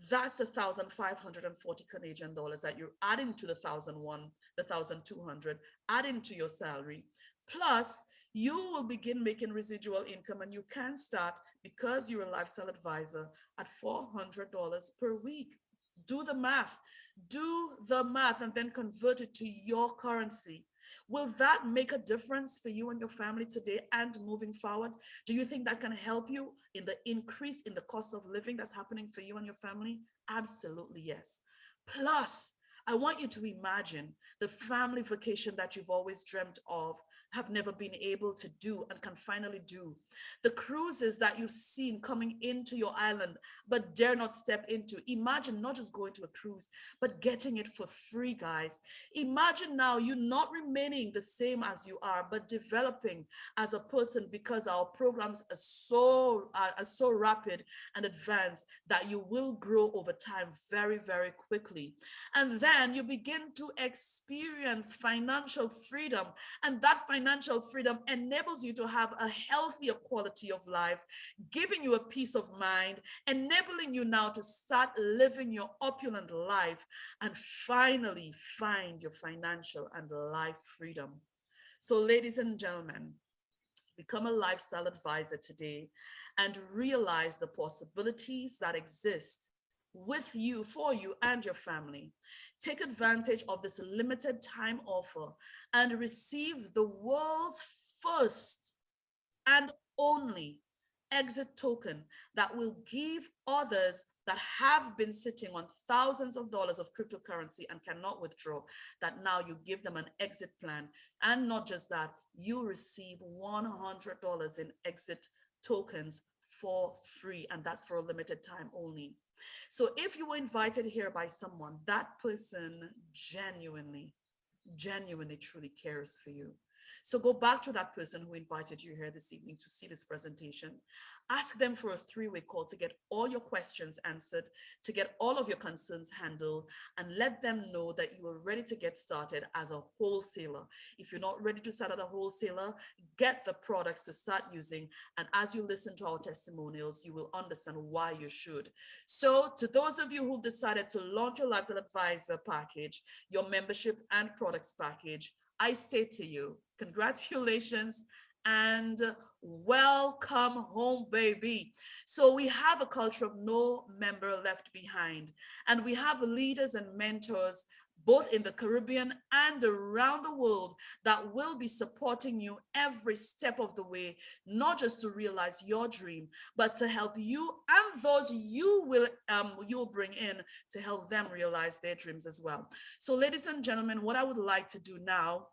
That's 1,540 Canadian dollars that you're adding to the 1,200, adding to your salary. Plus, you will begin making residual income, and you can start, because you're a lifestyle advisor, at $400 per week. Do the math, and then convert it to your currency. Will that make a difference for you and your family today and moving forward? Do you think that can help you in the increase in the cost of living that's happening for you and your family? Absolutely, yes. Plus, I want you to imagine the family vacation that you've always dreamt of, have never been able to do, and can finally do. The cruises that you've seen coming into your island but dare not step into. Imagine not just going to a cruise, but getting it for free, guys. Imagine now you not remaining the same as you are, but developing as a person, because our programs are so rapid and advanced that you will grow over time very, very quickly. And then you begin to experience financial freedom, and that financial freedom enables you to have a healthier quality of life, giving you a peace of mind, enabling you now to start living your opulent life and finally find your financial and life freedom. So, ladies and gentlemen, become a lifestyle advisor today and realize the possibilities that exist with you, for you and your family. Take advantage of this limited time offer and receive the world's first and only exit token that will give others that have been sitting on thousands of dollars of cryptocurrency and cannot withdraw, that now you give them an exit plan. And not just that, you receive $100 in exit tokens for free, and that's for a limited time only. So if you were invited here by someone, that person genuinely, truly cares for you. So go back to that person who invited you here this evening to see this presentation. Ask them for a 3-way call to get all your questions answered, to get all of your concerns handled, and let them know that you are ready to get started as a wholesaler. If you're not ready to start as a wholesaler, get the products to start using. And as you listen to our testimonials, you will understand why you should. So to those of you who decided to launch your Lifestyle Advisor package, your membership and products package, I say to you, congratulations, and welcome home, baby. So we have a culture of no member left behind, and we have leaders and mentors both in the Caribbean and around the world that will be supporting you every step of the way, not just to realize your dream, but to help you and those you will bring in to help them realize their dreams as well. So ladies and gentlemen, what I would like to do now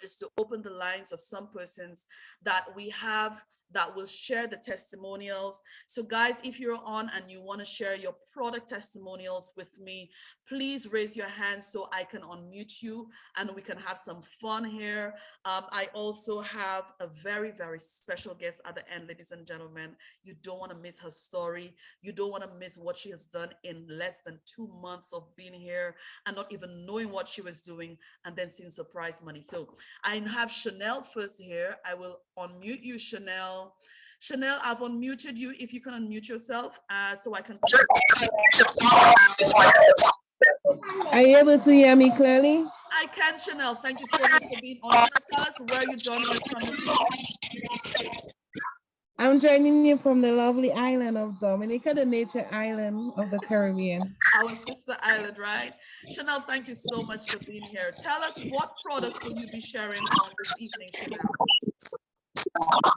is to open the lines of some persons that we have that will share the testimonials. So guys, if you're on and you want to share your product testimonials with me, please raise your hand so I can unmute you and we can have some fun here. I also have a very, very special guest at the end, ladies and gentlemen. You don't want to miss her story. You don't want to miss what she has done in less than 2 months of being here and not even knowing what she was doing and then seeing surprise money. So I have Shirnelle first here. I will unmute you, Shirnelle. Shirnelle, I've unmuted you. If you can unmute yourself so I can. Are you able to hear me clearly? I can, Shirnelle. Thank you so much for being on. Tell us where you're joining us from this evening. I'm joining you from the lovely island of Dominica, the nature island of the Caribbean. Our sister island, right? Shirnelle, thank you so much for being here. Tell us, what products will you be sharing on this evening, Shirnelle?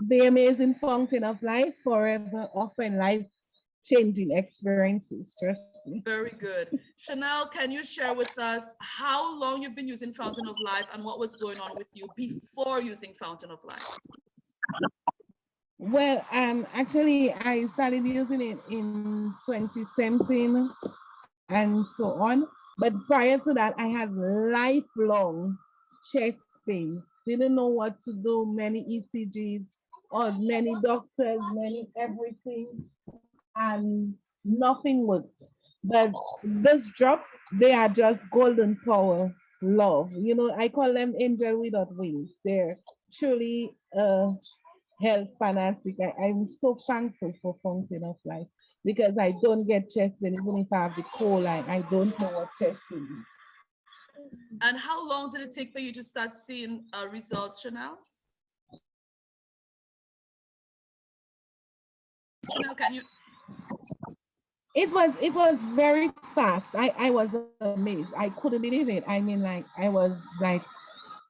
The amazing fountain of life, forever offering life-changing experiences. Trust me. Very good. Shirnelle, can you share with us how long you've been using Fountain of Life and what was going on with you before using Fountain of Life? Well, actually, I started using it in 2017 and so on. But prior to that, I had lifelong chest pains. Didn't know what to do, many ECGs, or many doctors, many everything, and nothing worked. But those drops, they are just golden power love. You know, I call them angel without wings. They're truly health fanatic. I'm so thankful for Fountain of Life because I don't get chest pain. Even if I have the cold, I don't know what chest pain is. And how long did it take for you to start seeing results, Shirnelle? Shirnelle, can you? It was very fast. I was amazed. I couldn't believe it. I mean, like, I was like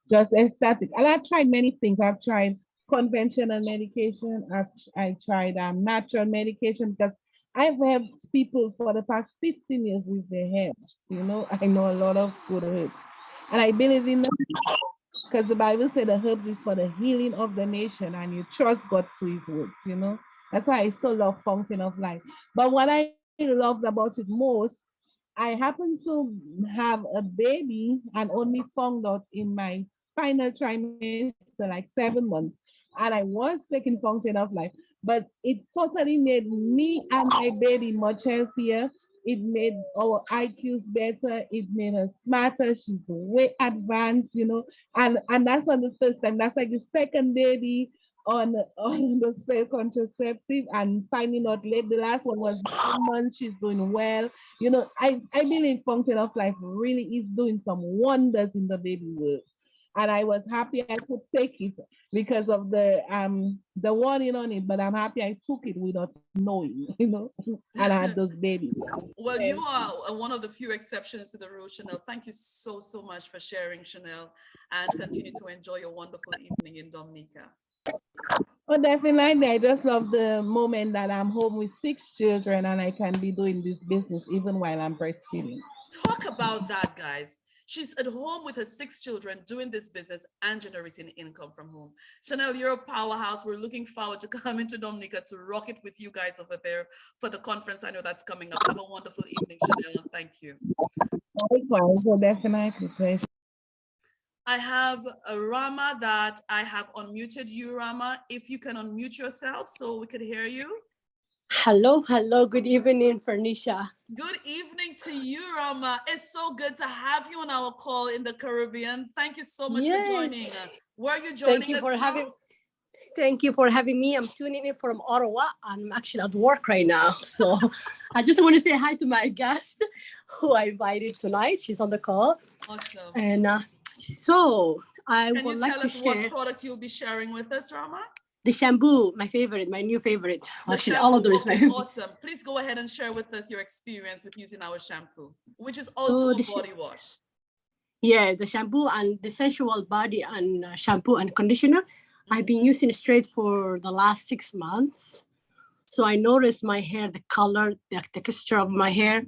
just ecstatic. And I tried many things. I've tried conventional medication. I tried natural medication because I've helped people for the past 15 years with their herbs. You know, I know a lot of good herbs. And I believe in them because the Bible said the herbs is for the healing of the nation and you trust God to his words, you know. That's why I so love Fountain of Life. But what I loved about it most, I happened to have a baby and only found out in my final trimester, like 7 months. And I was taking Fountain of Life, but it totally made me and my baby much healthier. It made our IQs better. It made us smarter. She's way advanced, you know. And that's not the first time. That's like the second baby on the spell contraceptive and finding out late. The last one was 9 months. She's doing well. You know, I believe Fountain of Life really is doing some wonders in the baby world. And I was happy I could take it because of the warning on it, but I'm happy I took it without knowing, you know, and I had those babies. Well, you are one of the few exceptions to the rule, Shirnelle. Thank you so much for sharing, Shirnelle, and continue to enjoy your wonderful evening in Dominica. Oh, definitely. I just love the moment that I'm home with 6 children and I can be doing this business even while I'm breastfeeding. Talk about that, guys. She's at home with her 6 children doing this business and generating income from home. Shirnelle, you're a powerhouse. We're looking forward to coming to Dominica to rock it with you guys over there for the conference. I know that's coming up. Have a wonderful evening, Shirnelle, and thank you. Likewise, definitely. Pleasure. I have a Rama that I have unmuted you, Rama. If you can unmute yourself so we could hear you. Hello, good evening, Fernisha. Good evening to you, Rama. It's so good to have you on our call in the Caribbean. Thank you so much for joining us. Where are you joining us from? Thank you for having me. I'm tuning in from Ottawa. I'm actually at work right now. So I just want to say hi to my guest who I invited tonight. She's on the call. Awesome. And so I Can you would like tell to us what share product you'll be sharing with us, Rama? the shampoo, my favorite, my new favorite. The Actually, shampoo. all of them is my Okay, favorite. awesome. Please go ahead and share with us your experience with using our shampoo, which is Oh, also a body wash. Yeah, the shampoo and the sensual body and shampoo and conditioner. I've been using it straight for the last 6 months. So I noticed my hair, the color, the texture of my hair,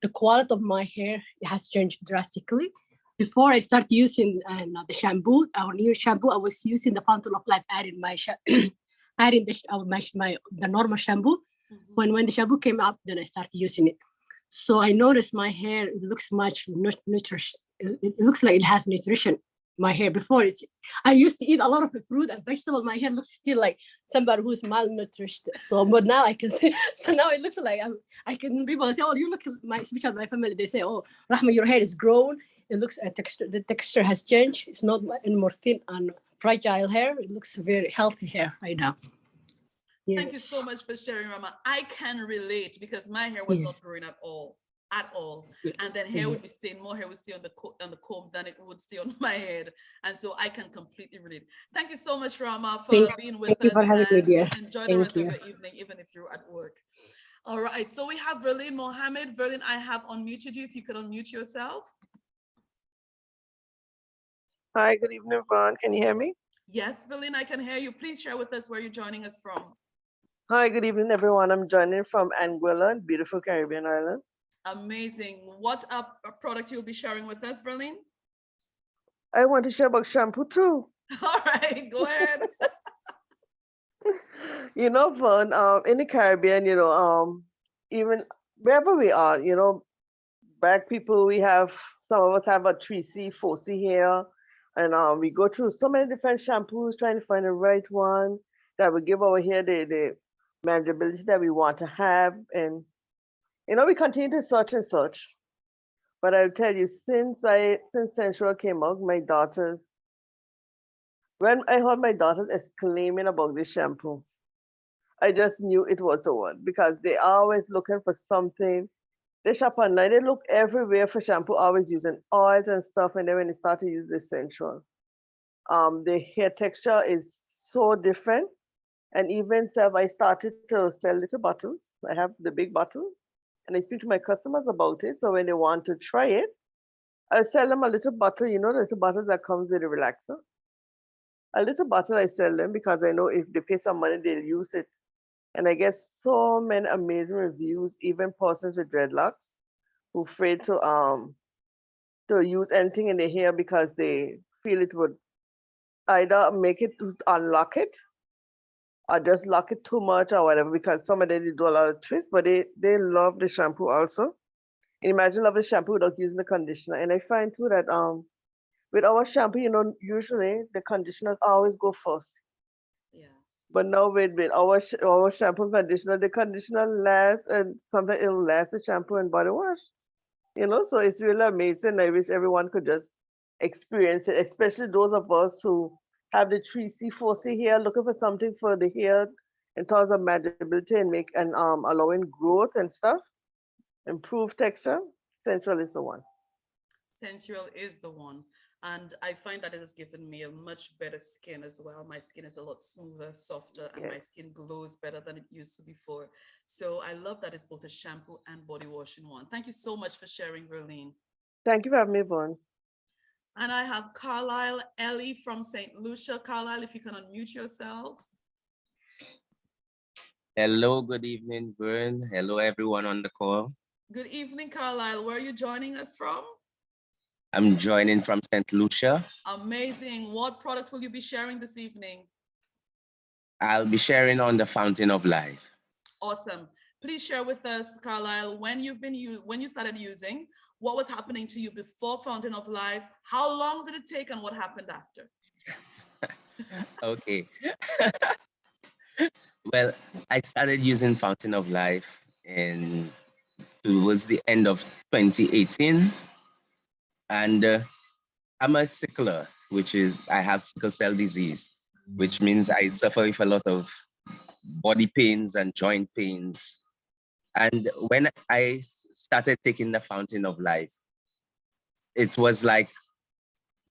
the quality of my hair, it has changed drastically. Before I start using the shampoo, our new shampoo, I was using the Fountain of Life, adding my adding the normal shampoo. When the shampoo came up, then I started using it. So I noticed my hair, it looks much nutritious. It looks like it has nutrition. My hair before I used to eat a lot of fruit and vegetable. My hair looks still like somebody who's malnourished. So, but now I can see. So now it looks like I can. People say, "Oh, you look my." Especially my family, they say, "Oh, Rahma, your hair is grown. It looks texture. The texture has changed. It's not anymore thin and fragile hair. It looks very healthy hair right now." Yes. Thank you so much for sharing, Rama. I can relate because my hair was not growing at all. And then hair would be staying, more hair would stay on the comb than it would stay on my head. And so I can completely relate. Thank you so much, Rama, for being with us. Thank you for having me, dear. Enjoy the rest of your evening, even if you're at work. All right, so we have Verlene Mohammed. Verlene, I have unmuted you. If you could unmute yourself. Hi, good evening, Vaughn. Can you hear me? Yes, Verlene, I can hear you. Please share with us where you're joining us from. Hi, good evening, everyone. I'm joining from Anguilla, beautiful Caribbean island. Amazing. What product you'll be sharing with us, Verlene? I want to share about shampoo too. All right, go ahead. You know, Vaughn, in the Caribbean, even wherever we are, Black people, some of us have a 3C, 4C hair, and we go through so many different shampoos trying to find the right one that will give our hair the manageability that we want to have. And, we continue to search and search. But I'll tell you, since Sensual came out, when I heard my daughters exclaiming about this shampoo, I just knew it was the one because they are always looking for something. They shop online, they look everywhere for shampoo, always using oils and stuff. And then when they start to use the Sensual, the hair texture is so different. And even I started to sell little bottles. I have the big bottle, and I speak to my customers about it. So when they want to try it, I sell them a little bottle, the little bottle that comes with a relaxer. A little bottle I sell them because I know if they pay some money, they'll use it. And I get so many amazing reviews, even persons with dreadlocks who afraid to use anything in their hair because they feel it would either make it unlock it or just lock it too much or whatever, because some of them do a lot of twists, but they love the shampoo also. And imagine love the shampoo without using the conditioner. And I find too that with our shampoo, usually the conditioners always go first. Yeah. But now with our shampoo and conditioner, the conditioner lasts, and sometimes it'll last the shampoo and body wash. So it's really amazing. I wish everyone could just experience it, especially those of us who have the 3C, 4C hair, looking for something for the hair in terms of manageability and allowing growth and stuff, improve texture. Sensual is the one. Sensual is the one. And I find that it has given me a much better skin as well. My skin is a lot smoother, softer, and my skin glows better than it used to before. So I love that it's both a shampoo and body wash in one. Thank you so much for sharing, Verlene. Thank you for having me, Vaughn. And I have Carlisle Ellie from St. Lucia. Carlisle, if you can unmute yourself. Hello, good evening, Vern. Hello, everyone on the call. Good evening, Carlisle. Where are you joining us from? I'm joining from St. Lucia. Amazing. What product will you be sharing this evening? I'll be sharing on the Fountain of Life. Awesome. Please share with us, Carlisle, when you started using, what was happening to you before Fountain of Life, how long did it take, and what happened after? Okay. Well, I started using Fountain of Life towards the end of 2018. And I'm a sickler, I have sickle cell disease, which means I suffer with a lot of body pains and joint pains. And when I started taking the Fountain of Life, it was like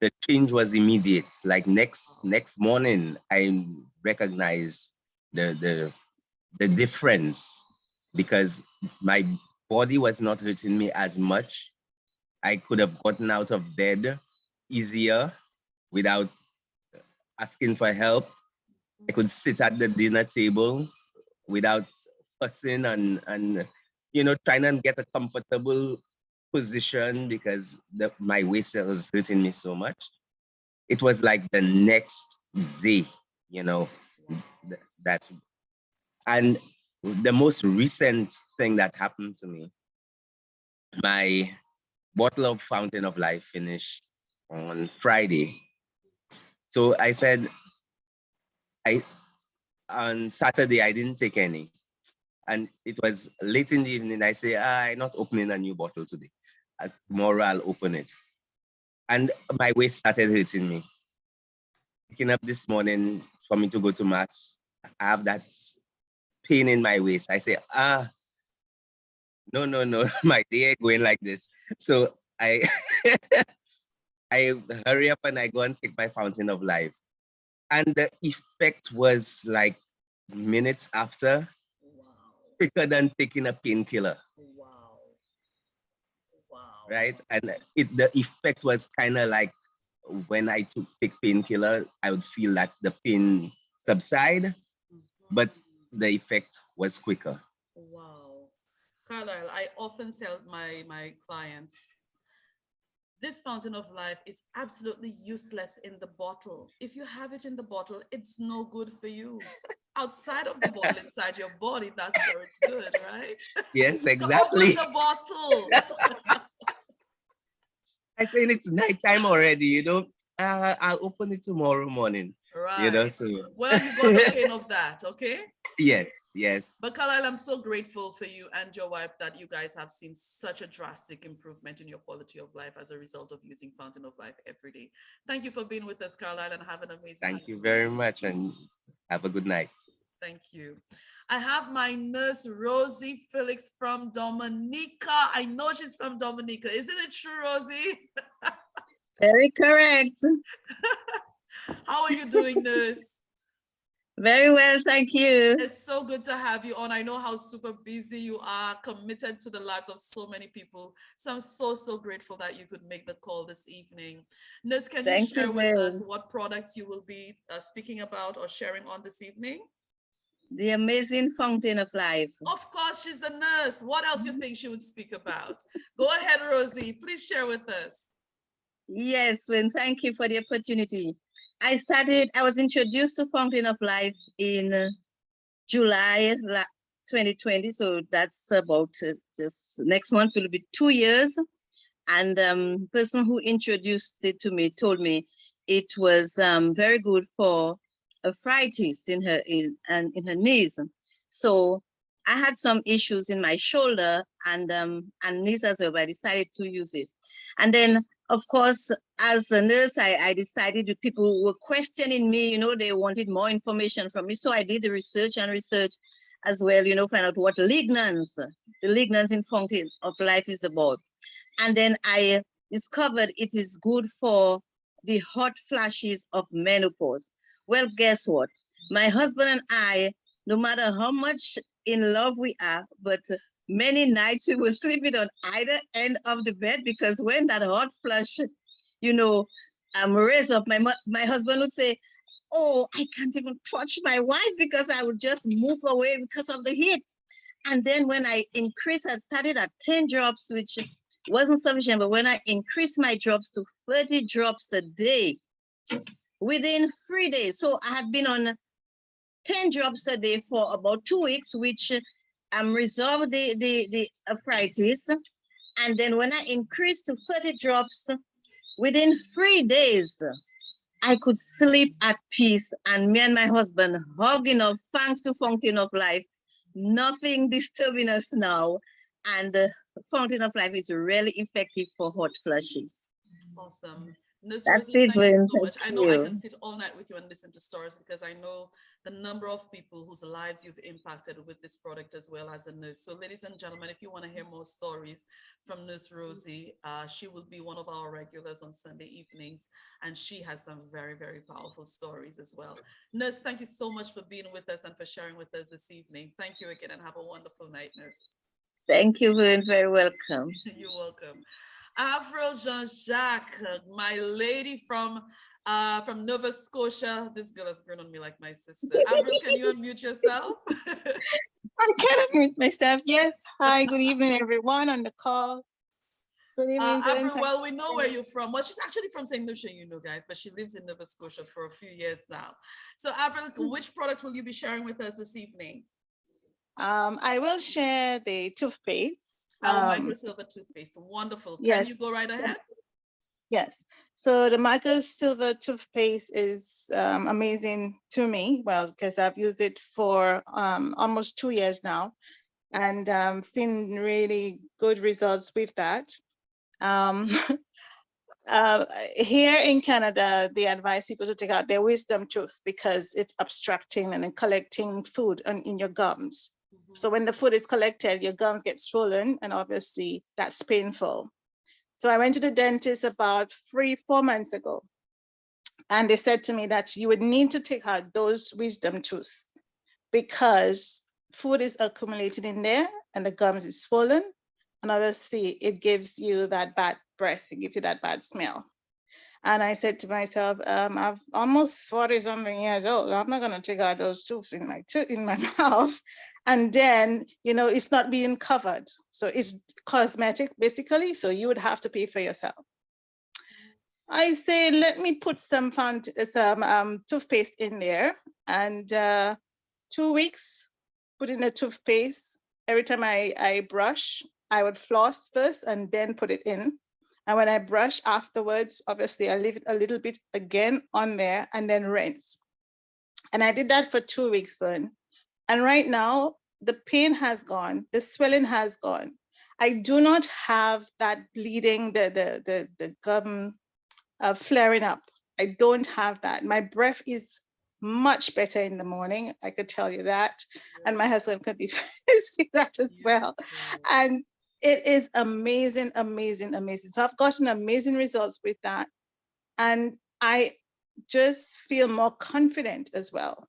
the change was immediate. Like next morning, I recognized the difference because my body was not hurting me as much. I could have gotten out of bed easier without asking for help. I could sit at the dinner table without fussing and trying to get a comfortable position because my waist was hurting me so much. It was like the next day, that. And the most recent thing that happened to me, my bottle of Fountain of Life finished on Friday. So I said, on Saturday, I didn't take any. And it was late in the evening. I say, I'm not opening a new bottle today. Tomorrow I'll open it. And my waist started hurting me. Waking up this morning for me to go to mass, I have that pain in my waist. I say, no, my day ain't going like this. So I I hurry up and I go and take my Fountain of Life. And the effect was like minutes after, quicker than taking a painkiller. Right? And the effect was kind of like when I take painkiller, I would feel that the pain subside, but the effect was quicker. Wow. Carlisle, I often tell my clients, this Fountain of Life is absolutely useless in the bottle. If you have it in the bottle, it's no good for you. Outside of the bottle, inside your body, that's where it's good, right? Yes, So exactly. open the bottle. I saying it's nighttime already, I'll open it tomorrow morning. Right. So Well, you got the pain of that, okay? Yes. But Carlisle, I'm so grateful for you and your wife that you guys have seen such a drastic improvement in your quality of life as a result of using Fountain of Life every day. Thank you for being with us, Carlisle, and have an amazing Thank you very much and have a good night. Thank you. I have my nurse, Rosie Felix from Dominica. I know she's from Dominica. Isn't it true, Rosie? Very correct. How are you doing, nurse? Very well, thank you. It's so good to have you on. I know how super busy you are, committed to the lives of so many people. So I'm so grateful that you could make the call this evening. Nurse, can you share with us what products you will be speaking about or sharing on this evening? The amazing Fountain of Life. Of course, she's the nurse. What else you think she would speak about? Go ahead, Rosie. Please share with us. Yes, thank you for the opportunity. I was introduced to Fountain of Life in July 2020. So that's about this next month will be 2 years. And the person who introduced it to me told me it was very good for arthritis in her knees. So I had some issues in my shoulder and knees as well, but I decided to use it. And then, of course, as a nurse, I decided that people were questioning me, they wanted more information from me. So I did the research as well, find out what the lignans in Fountain of Life is about. And then I discovered it is good for the hot flashes of menopause. Well, guess what? My husband and I, no matter how much in love we are, but many nights we were sleeping on either end of the bed because when that hot flush, raise up, my husband would say, oh, I can't even touch my wife because I would just move away because of the heat. And then when I increased, I started at 10 drops, which wasn't sufficient, but when I increased my drops to 30 drops a day, within 3 days, so I had been on 10 drops a day for about 2 weeks, which resolved the arthritis. And then when I increased to 30 drops, within 3 days, I could sleep at peace. And me and my husband hugging up, thanks to Fountain of Life, nothing disturbing us now. And the Fountain of Life is really effective for hot flushes. Awesome. Nurse That's Rosie, it, thank you Vern. so much. Thank I know I can you. sit all night with you and listen to stories because I know the number of people whose lives you've impacted with this product as well as a nurse. So ladies and gentlemen, if you want to hear more stories from Nurse Rosie, she will be one of our regulars on Sunday evenings, and she has some very, very powerful stories as well. Nurse, thank you so much for being with us and for sharing with us this evening. Thank you again and have a wonderful night, Nurse. Thank you, Vern. Very welcome. You're welcome. Avril Jean-Jacques, my lady from Nova Scotia. This girl has grown on me like my sister. Avril, can you unmute yourself? I can't unmute myself. Yes. Hi, good evening, everyone on the call. Good evening, Vern. Avril, well, we know where you're from. Well, she's actually from St. Lucia, you know, guys, but she lives in Nova Scotia for a few years now. So, Avril, which product will you be sharing with us this evening? I will share the toothpaste. Our microsilver toothpaste. Wonderful. Yes. Can you go right ahead? Yes. So the microsilver toothpaste is amazing to me. Well, because I've used it for almost 2 years now, and seen really good results with that. Here in Canada, they advise people to take out their wisdom tooth because it's abstracting and collecting food in your gums. So when the food is collected, your gums get swollen, and obviously that's painful. So I went to the dentist about 3-4 months ago, and they said to me that you would need to take out those wisdom tooths because food is accumulated in there and the gums is swollen. And obviously it gives you that bad breath, it gives you that bad smell. And I said to myself, I'm almost 40-something years old. I'm not gonna take out those tooth in my mouth. And then, you know, it's not being covered. So it's cosmetic basically. So you would have to pay for yourself. I say, let me put some toothpaste in there, and 2 weeks, put in the toothpaste. Every time I brush, I would floss first and then put it in. And when I brush afterwards, obviously I leave it a little bit again on there and then rinse. And I did that for 2 weeks, Vern. And right now, the pain has gone, the swelling has gone. I do not have that bleeding, the gum flaring up. I don't have that. My breath is much better in the morning, I could tell you that. And my husband could be see that as well. And it is amazing, amazing, amazing. So I've gotten amazing results with that. And I just feel more confident as well.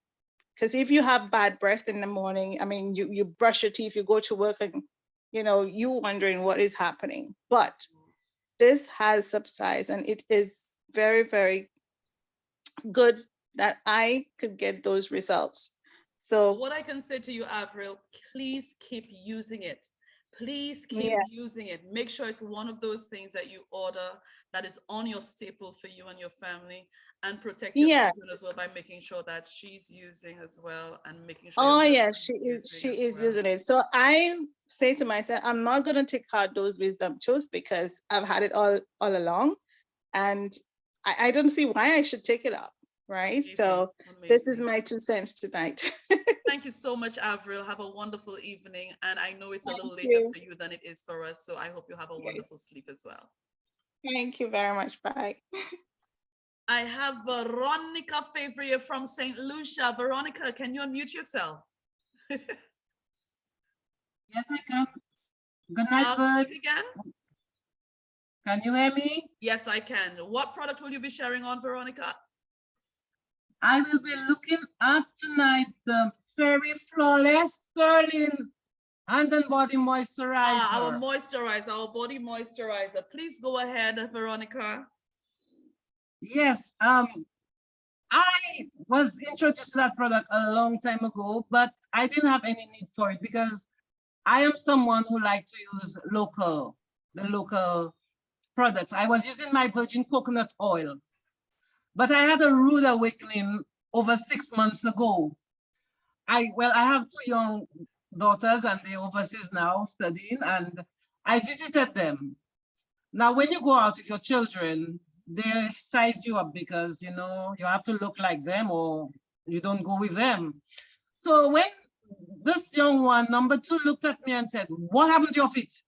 Because if you have bad breath in the morning, I mean, you brush your teeth, you go to work, and you know, you wondering what is happening. But this has subsided, and it is very, very good that I could get those results. So what I can say to you, Avril, please keep using it. Please keep using it. Make sure it's one of those things that you order that is on your staple for you and your family, and protect your children as well by making sure that she's using as well and making sure. Oh yes, she is using it. So I say to myself, I'm not going to take out those wisdom tooth because I've had it all along, and I don't see why I should take it out. Right. Amazing. So this is my 2 cents tonight. Thank you so much, Avril. Have a wonderful evening. And I know it's a little later for you than it is for us. So I hope you have a wonderful sleep as well. Thank you very much. Bye. I have Veronica Favre from St. Lucia. Veronica, can you unmute yourself? Yes, I can. Good night, Bud. Speak again. Can you hear me? Yes, I can. What product will you be sharing on, Veronica? I will be looking at tonight the Fairy Flawless Sterling Hand and Body Moisturizer. Our moisturizer, our body moisturizer. Please go ahead, Veronica. Yes, I was introduced to that product a long time ago, but I didn't have any need for it because I am someone who likes to use the local products. I was using my virgin coconut oil, but I had a rude awakening over 6 months ago. I have 2 young daughters and they're overseas now studying, and I visited them. Now, when you go out with your children, they size you up because, you know, you have to look like them or you don't go with them. So when this young one, number 2, looked at me and said, "What happened to your feet?"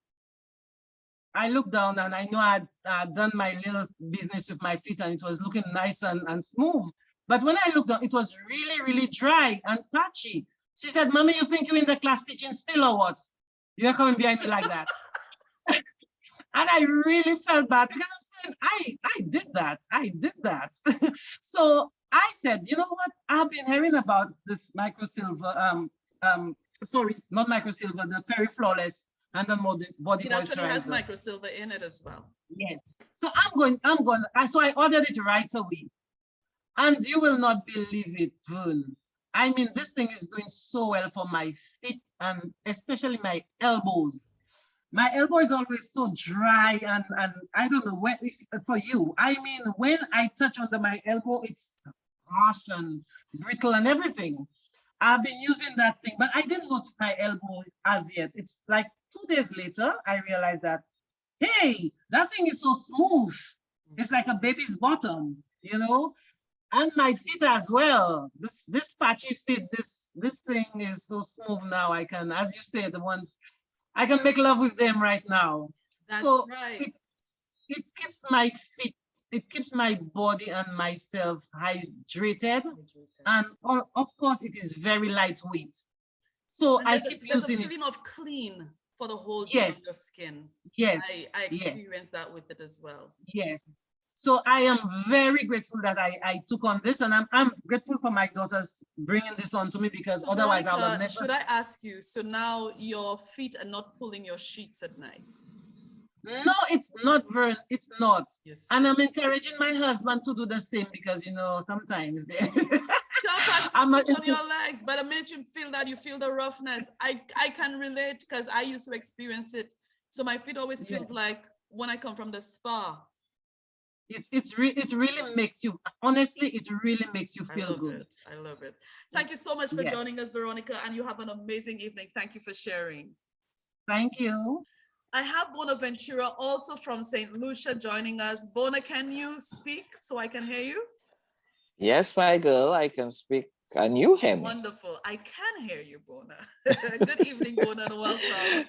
I looked down and I know I'd done my little business with my feet and it was looking nice and smooth. But when I looked down, it was really, really dry and patchy. She said, Mommy, you think you're in the class teaching still or what? You're coming behind me like that. And I really felt bad because I'm saying, I did that. I did that. So I said, you know what? I've been hearing about this microsilver, sorry, not microsilver, the Fairy Flawless and the body It actually has moisturizer. microsilver in it as well. Yes. So so I ordered it right away. And you will not believe it, Vern. I mean, this thing is doing so well for my feet and especially my elbows. My elbow is always so dry and I don't know when, for you. I mean, when I touch under my elbow, it's harsh and brittle and everything. I've been using that thing, but I didn't notice my elbow as yet. It's like 2 days later, I realized that, hey, that thing is so smooth. It's like a baby's bottom, you know? And my feet as well. This patchy feet, this thing is so smooth now. I can, as you said, the ones, I can make love with them right now. That's so right. It keeps my feet, it keeps my body and myself hydrated. And of course, it is very lightweight. So I keep there's using a feeling of clean for the whole day Yes. on your skin. Yes. I Yes. experienced that with it as well. Yes. So I am very grateful that I took on this, and I'm grateful for my daughters bringing this on to me because So otherwise I would Veronica, never. should I ask you, so now your feet are not pulling your sheets at night? No, it's not, Vern. It's not. Yes. And I'm encouraging my husband to do the same because, you know, sometimes they. Tell Pastor switch on your legs. By the minute you feel that, you feel the roughness. I can relate because I used to experience it. So my feet always feels like when I come from the spa. It really makes you, honestly, it really makes you feel good. I love it. Thank you so much for joining us, Veronica, and you have an amazing evening. Thank you for sharing. Thank you. I have Bonaventura also from St. Lucia joining us. Bona, can you speak so I can hear you? Yes, my girl, I can speak. Can you hear me? Wonderful. I can hear you, Bona. Good evening, Bona, and welcome.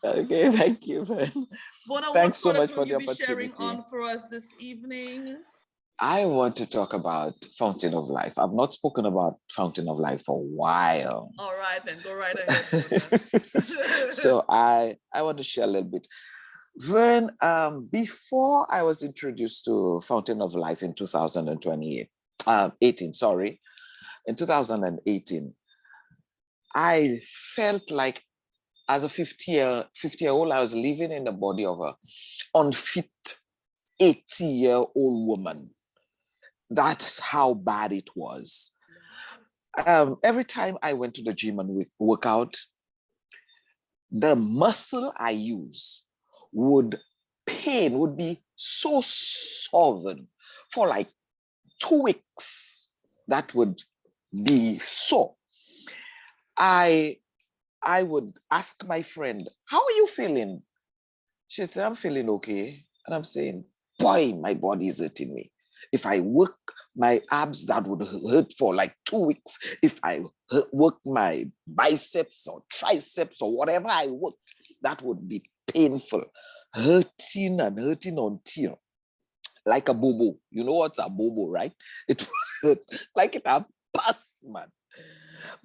Okay, thank you, man. Bona, Thanks so what much product for will the you be sharing opportunity. on for us this evening? I want to talk about Fountain of Life. I've not spoken about Fountain of Life for a while. All right, then go right ahead. So I want to share a little bit. When before I was introduced to Fountain of Life in 2018, sorry, in 2018, I felt like as a 50-year-old, I was living in the body of a unfit 80-year-old woman. That's how bad it was. Every time I went to the gym and work out, the muscle I use would be so swollen for like 2 weeks. That would be sore. I would ask my friend, how are you feeling? She said, I'm feeling okay. And I'm saying, boy, my body is hurting me. If I work my abs, that would hurt for like 2 weeks. If I work my biceps or triceps or whatever I worked, that would be painful. Hurting and hurting until like a bobo. You know what's a bobo, right? It would hurt like it have pus, man.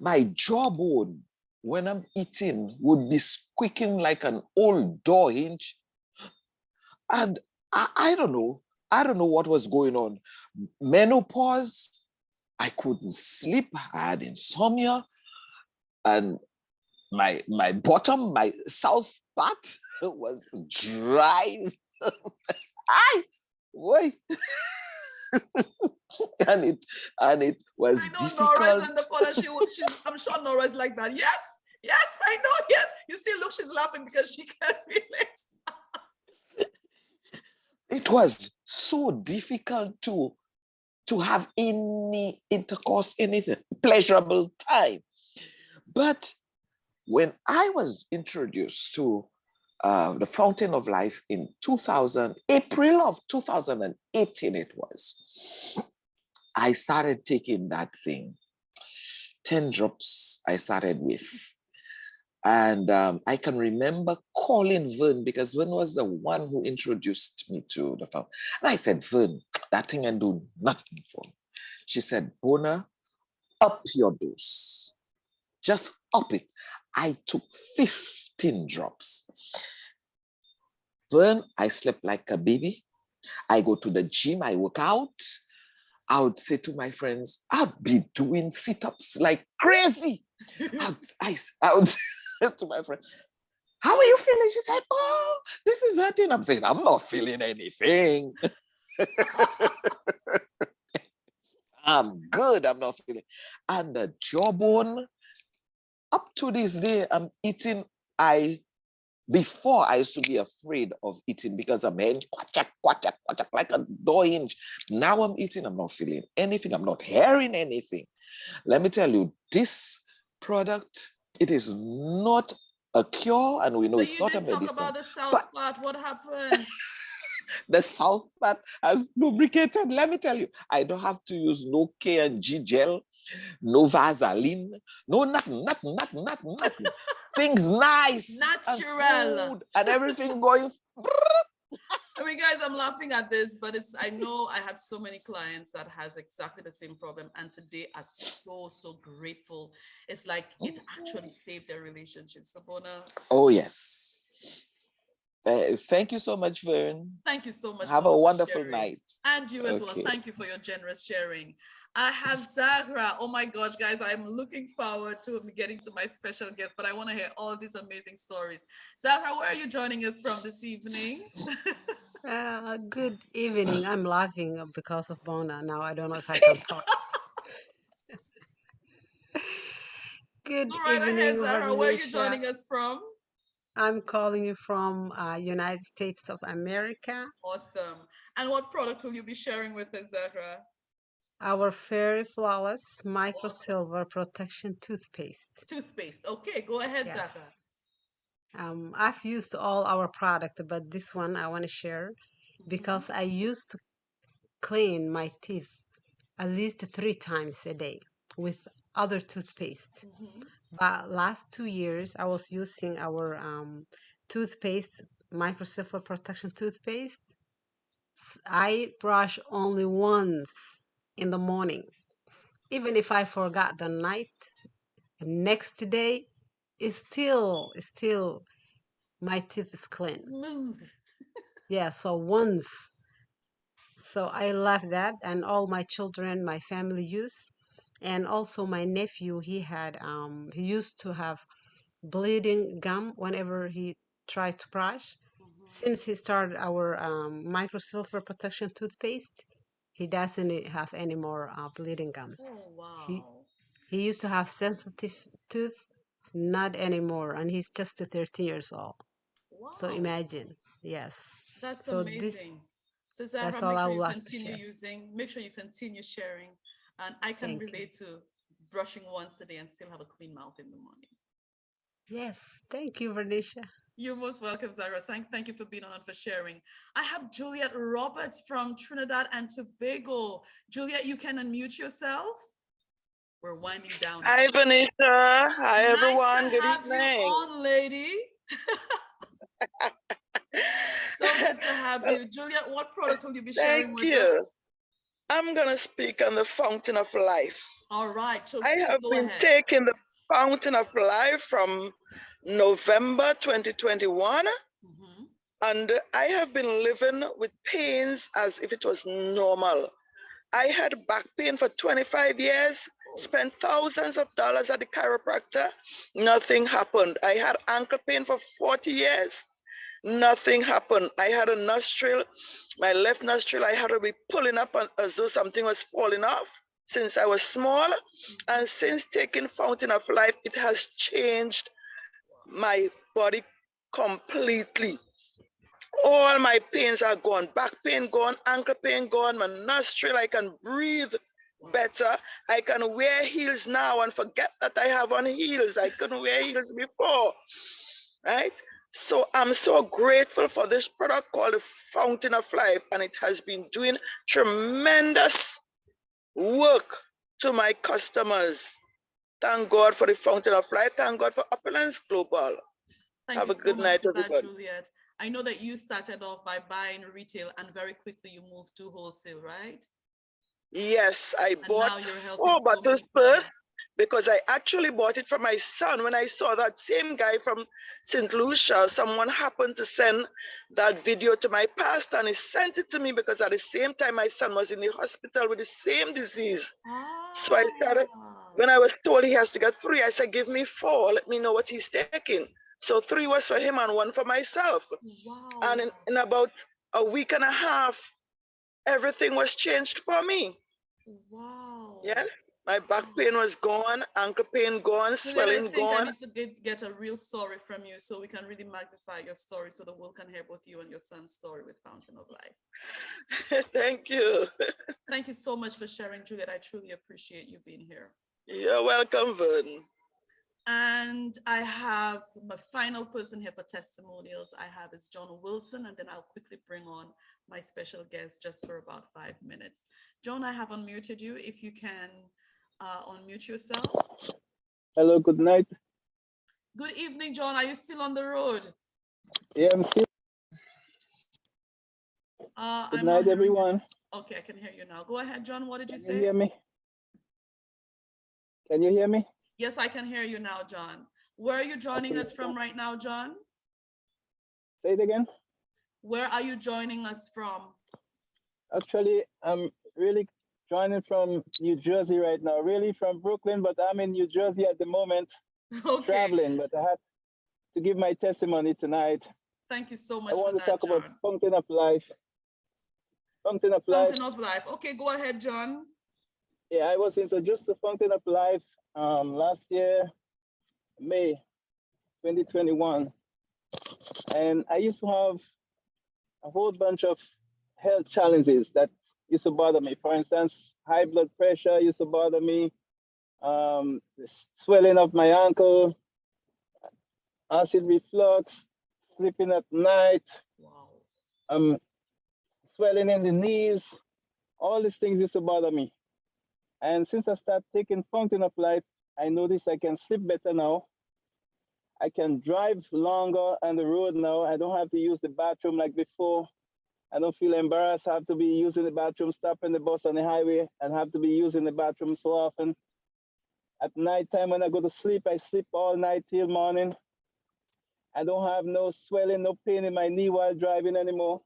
My jawbone, when I'm eating, would be squeaking like an old door hinge. And I don't know. I don't know what was going on. Menopause, I couldn't sleep. I had insomnia. And my bottom, my south part was dry. Wait. and it was difficult. Nora's in the corner. I'm sure Nora's like that. Yes, I know. Yes, you see, look, she's laughing because she can't relate. It was so difficult to have any intercourse, anything, pleasurable time. But when I was introduced to the Fountain of Life in April of 2018, it was, I started taking that thing, 10 drops I started with. And I can remember calling Vern, because Vern was the one who introduced me to the farm. And I said, Vern, that thing ain't do nothing for me. She said, Bona, up your dose. Just up it. I took 15 drops. Vern, I slept like a baby. I go to the gym, I work out. I would say to my friends, I'd be doing sit-ups like crazy. I would say to my friend, how are you feeling? She said, oh, this is hurting. I'm saying, I'm not feeling anything. I'm good, I'm not feeling. And the jawbone, up to this day, I'm eating. Before I used to be afraid of eating because I'm hearing quack, quack, quack, like a door hinge. Now I'm eating, I'm not feeling anything, I'm not hearing anything. Let me tell you, this product, it is not a cure, and we know it's not a medicine. Talk about the south part. What happened? The south part has lubricated. Let me tell you, I don't have to use no K&G gel, no Vaseline, no nothing. Things nice, natural, and smooth, and everything going. I mean, guys, I'm laughing at this, but I know I have so many clients that has exactly the same problem, and today are so grateful. It's like it actually saved their relationship. So, Bona. Oh yes. Thank you so much, Vern. Thank you so much. Have a wonderful night. And you as well. Thank you for your generous sharing. I have Zahra. Oh my gosh, guys, I'm looking forward to getting to my special guest, but I want to hear all these amazing stories. Zahra, where are you joining us from this evening? Good evening. I'm laughing because of Bona. Now I don't know if I can talk. Good evening, Zahra. Where are you Vernisha. joining us from? I'm calling you from United States of America. Awesome. And what product will you be sharing with us, Zahra? Our Fairy Flawless Micro Silver Protection Toothpaste. Toothpaste. Okay, go ahead, Zahra. I've used all our product, but this one I want to share because I used to clean my teeth at least 3 times a day with other toothpaste. But last 2 years, I was using our toothpaste, Microsilver Protection Toothpaste. I brush only once in the morning. Even if I forgot the night, the next day, it's still my teeth is clean. Smooth. Yeah, so once. So I left that, and all my children, my family use, and also my nephew. He used to have bleeding gum whenever he tried to brush. Since he started our microsilver protection toothpaste, he doesn't have any more bleeding gums. Oh, wow. He used to have sensitive tooth, not anymore, and he's just 13 years old. Wow. So imagine, yes. That's so amazing. So Zahra, that's all make I sure would you like to continue share. using, make sure you continue sharing. And I can relate to brushing once a day and still have a clean mouth in the morning. Yes, thank you, Vernisha. You're most welcome, Zahra. Thank you for being on and for sharing. I have Juliet Roberts from Trinidad and Tobago. Juliet, you can unmute yourself. We're winding down. Hi, Vanessa. Hi, everyone. Good have evening. You on, lady. So good to have you. Juliet, what product will you be sharing with us? I'm going to speak on the Fountain of Life. All right. So I have been taking the Fountain of Life from November 2021. And I have been living with pains as if it was normal. I had back pain for 25 years, spent thousands of dollars at the chiropractor. Nothing happened. I had ankle pain for 40 years. Nothing happened. I had a nostril, my left nostril, I had to be pulling up as though something was falling off since I was small. And since taking Fountain of Life, it has changed my body completely. All my pains are gone. Back pain gone, ankle pain gone, my nostril, I can breathe better. I can wear heels now and forget that I have on heels. I couldn't wear heels before, right? So I'm so grateful for this product called the Fountain of Life, and it has been doing tremendous work to my customers. Thank God for the Fountain of Life. Thank God for Opulence Global. Thank Have you a so good much night, for that, everybody. Juliet. I know that you started off by buying retail and very quickly you moved to wholesale, right? Yes, I And bought now you're helping 4 so bottles many first people. because I actually bought it for my son. When I saw that same guy from St. Lucia, someone happened to send that video to my pastor and he sent it to me because at the same time my son was in the hospital with the same disease. So I started, when I was told he has to get 3, I said, give me 4, let me know what he's taking. So 3 was for him and 1 for myself. Wow. And in about a week and a half, everything was changed for me. Wow. Yes, my back pain was gone, ankle pain gone, Juliet, I swelling think I gone. need to get a real story from you so we can really magnify your story so the world can hear both you and your son's story with Fountain of Life. Thank you. Thank you so much for sharing, Juliet. I truly appreciate you being here. You're welcome, Vern. And I have my final person here for testimonials. I have is John Wilson, and then I'll quickly bring on my special guest just for about 5 minutes. John, I have unmuted you. If you can unmute yourself. Hello, good night. Good evening, John. Are you still on the road? Yeah, I'm still. Good night, everyone. Okay, I can hear you now. Go ahead, John. What did you say? Can you hear me? Can you hear me? Yes, I can hear you now, John. Where are you joining us from right now, John? Say it again. Where are you joining us from? Actually, I'm really joining from New Jersey right now. Really from Brooklyn, but I'm in New Jersey at the moment. Okay. Traveling, but I have to give my testimony tonight. Thank you so much. I want for to that, talk about John. Fountain of Life. Fountain of Life. Fountain of Life. Okay, go ahead, John. Yeah, I was introduced to Fountain of Life last year, May 2021. And I used to have a whole bunch of health challenges that used to bother me. For instance, high blood pressure used to bother me, the swelling of my ankle, acid reflux, sleeping at night, swelling in the knees. All these things used to bother me. And since I started taking Fountain of Life, I noticed I can sleep better now. I can drive longer on the road now. I don't have to use the bathroom like before. I don't feel embarrassed. I have to be using the bathroom, stopping the bus on the highway, and have to be using the bathroom so often. At night time when I go to sleep, I sleep all night till morning. I don't have no swelling, no pain in my knee while driving anymore.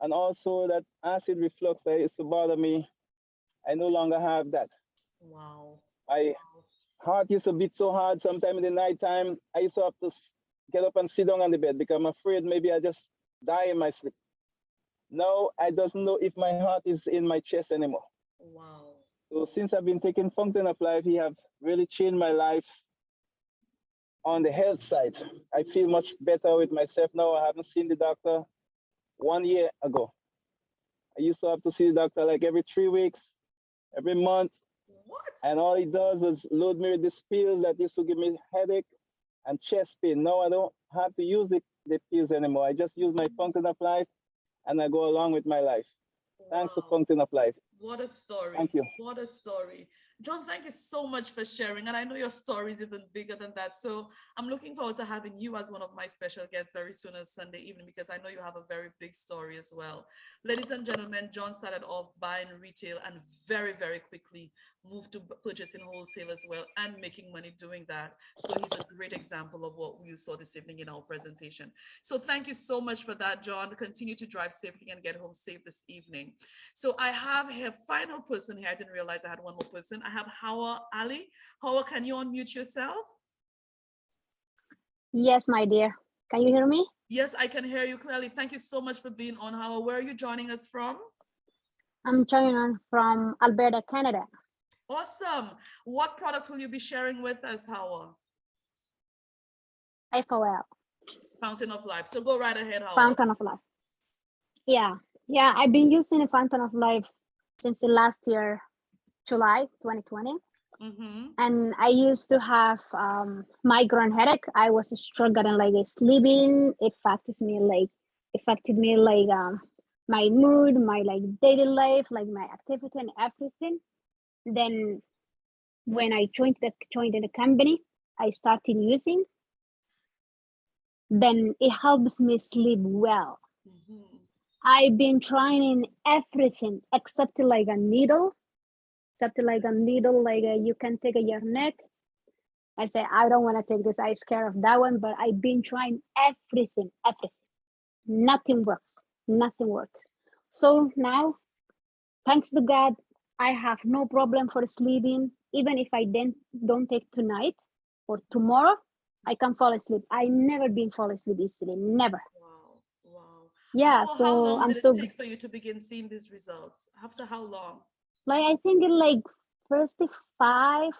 And also that acid reflux that used to bother me, I no longer have that. Wow. My heart used to beat so hard sometime in the nighttime. I used to have to get up and sit down on the bed because I'm afraid maybe I just die in my sleep. Now I doesn't know if my heart is in my chest anymore. Wow. So since I've been taking Fountain of Life, he have really changed my life on the health side. I feel much better with myself now. I haven't seen the doctor 1 year ago. I used to have to see the doctor like every 3 weeks, every month. What? And all he does was load me with this pills that used to give me headache and chest pain. Now I don't have to use the pills anymore. I just use my Fountain of Life and I go along with my life. Thanks to Fountain of Life. What a story. Thank you. What a story. John, thank you so much for sharing. And I know your story is even bigger than that. So I'm looking forward to having you as one of my special guests very soon as Sunday evening, because I know you have a very big story as well. Ladies and gentlemen, John started off buying retail and very, very quickly moved to purchasing wholesale as well and making money doing that. So he's a great example of what you saw this evening in our presentation. So thank you so much for that, John. Continue to drive safely and get home safe this evening. So I have a final person here. I didn't realize I had one more person. I have Hawa Ali. Hawa, can you unmute yourself? Yes, my dear. Can you hear me? Yes, I can hear you clearly. Thank you so much for being on, Hawa. Where are you joining us from? I'm joining on from Alberta, Canada. Awesome. What products will you be sharing with us, Hawa? FOL. Fountain of Life. So go right ahead, Hawa. Fountain of Life. Yeah, I've been using a Fountain of Life since the last year, July 2020. And I used to have migraine headache. I was struggling like sleeping. It affected me like my mood, my like daily life, like my activity and everything. Then when I joined the company, I started using. Then it helps me sleep well. I've been trying everything except like a needle, like you can take your neck. I say, I don't want to take this. I'm scared of that one, but I've been trying everything. Nothing works. Nothing works. So now, thanks to God, I have no problem for sleeping. Even if I don't take tonight or tomorrow, I can fall asleep. I never been fall asleep easily. Never. Wow. Yeah. How So long I'm did it so take for you to begin seeing these results? After how long? like I think in like first 5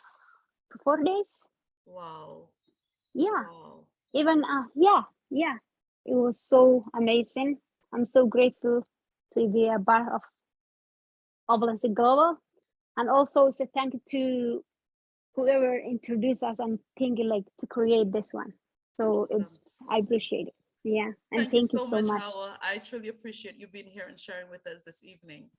to 4 days. Wow. Yeah. Wow. Even yeah. It was so amazing. I'm so grateful to be a part of Opulence Global, and also say thank you to whoever introduced us and thinking like to create this one. So it's I appreciate it. Yeah, and Thank you thank you so so much, much. Hawa. I truly appreciate you being here and sharing with us this evening.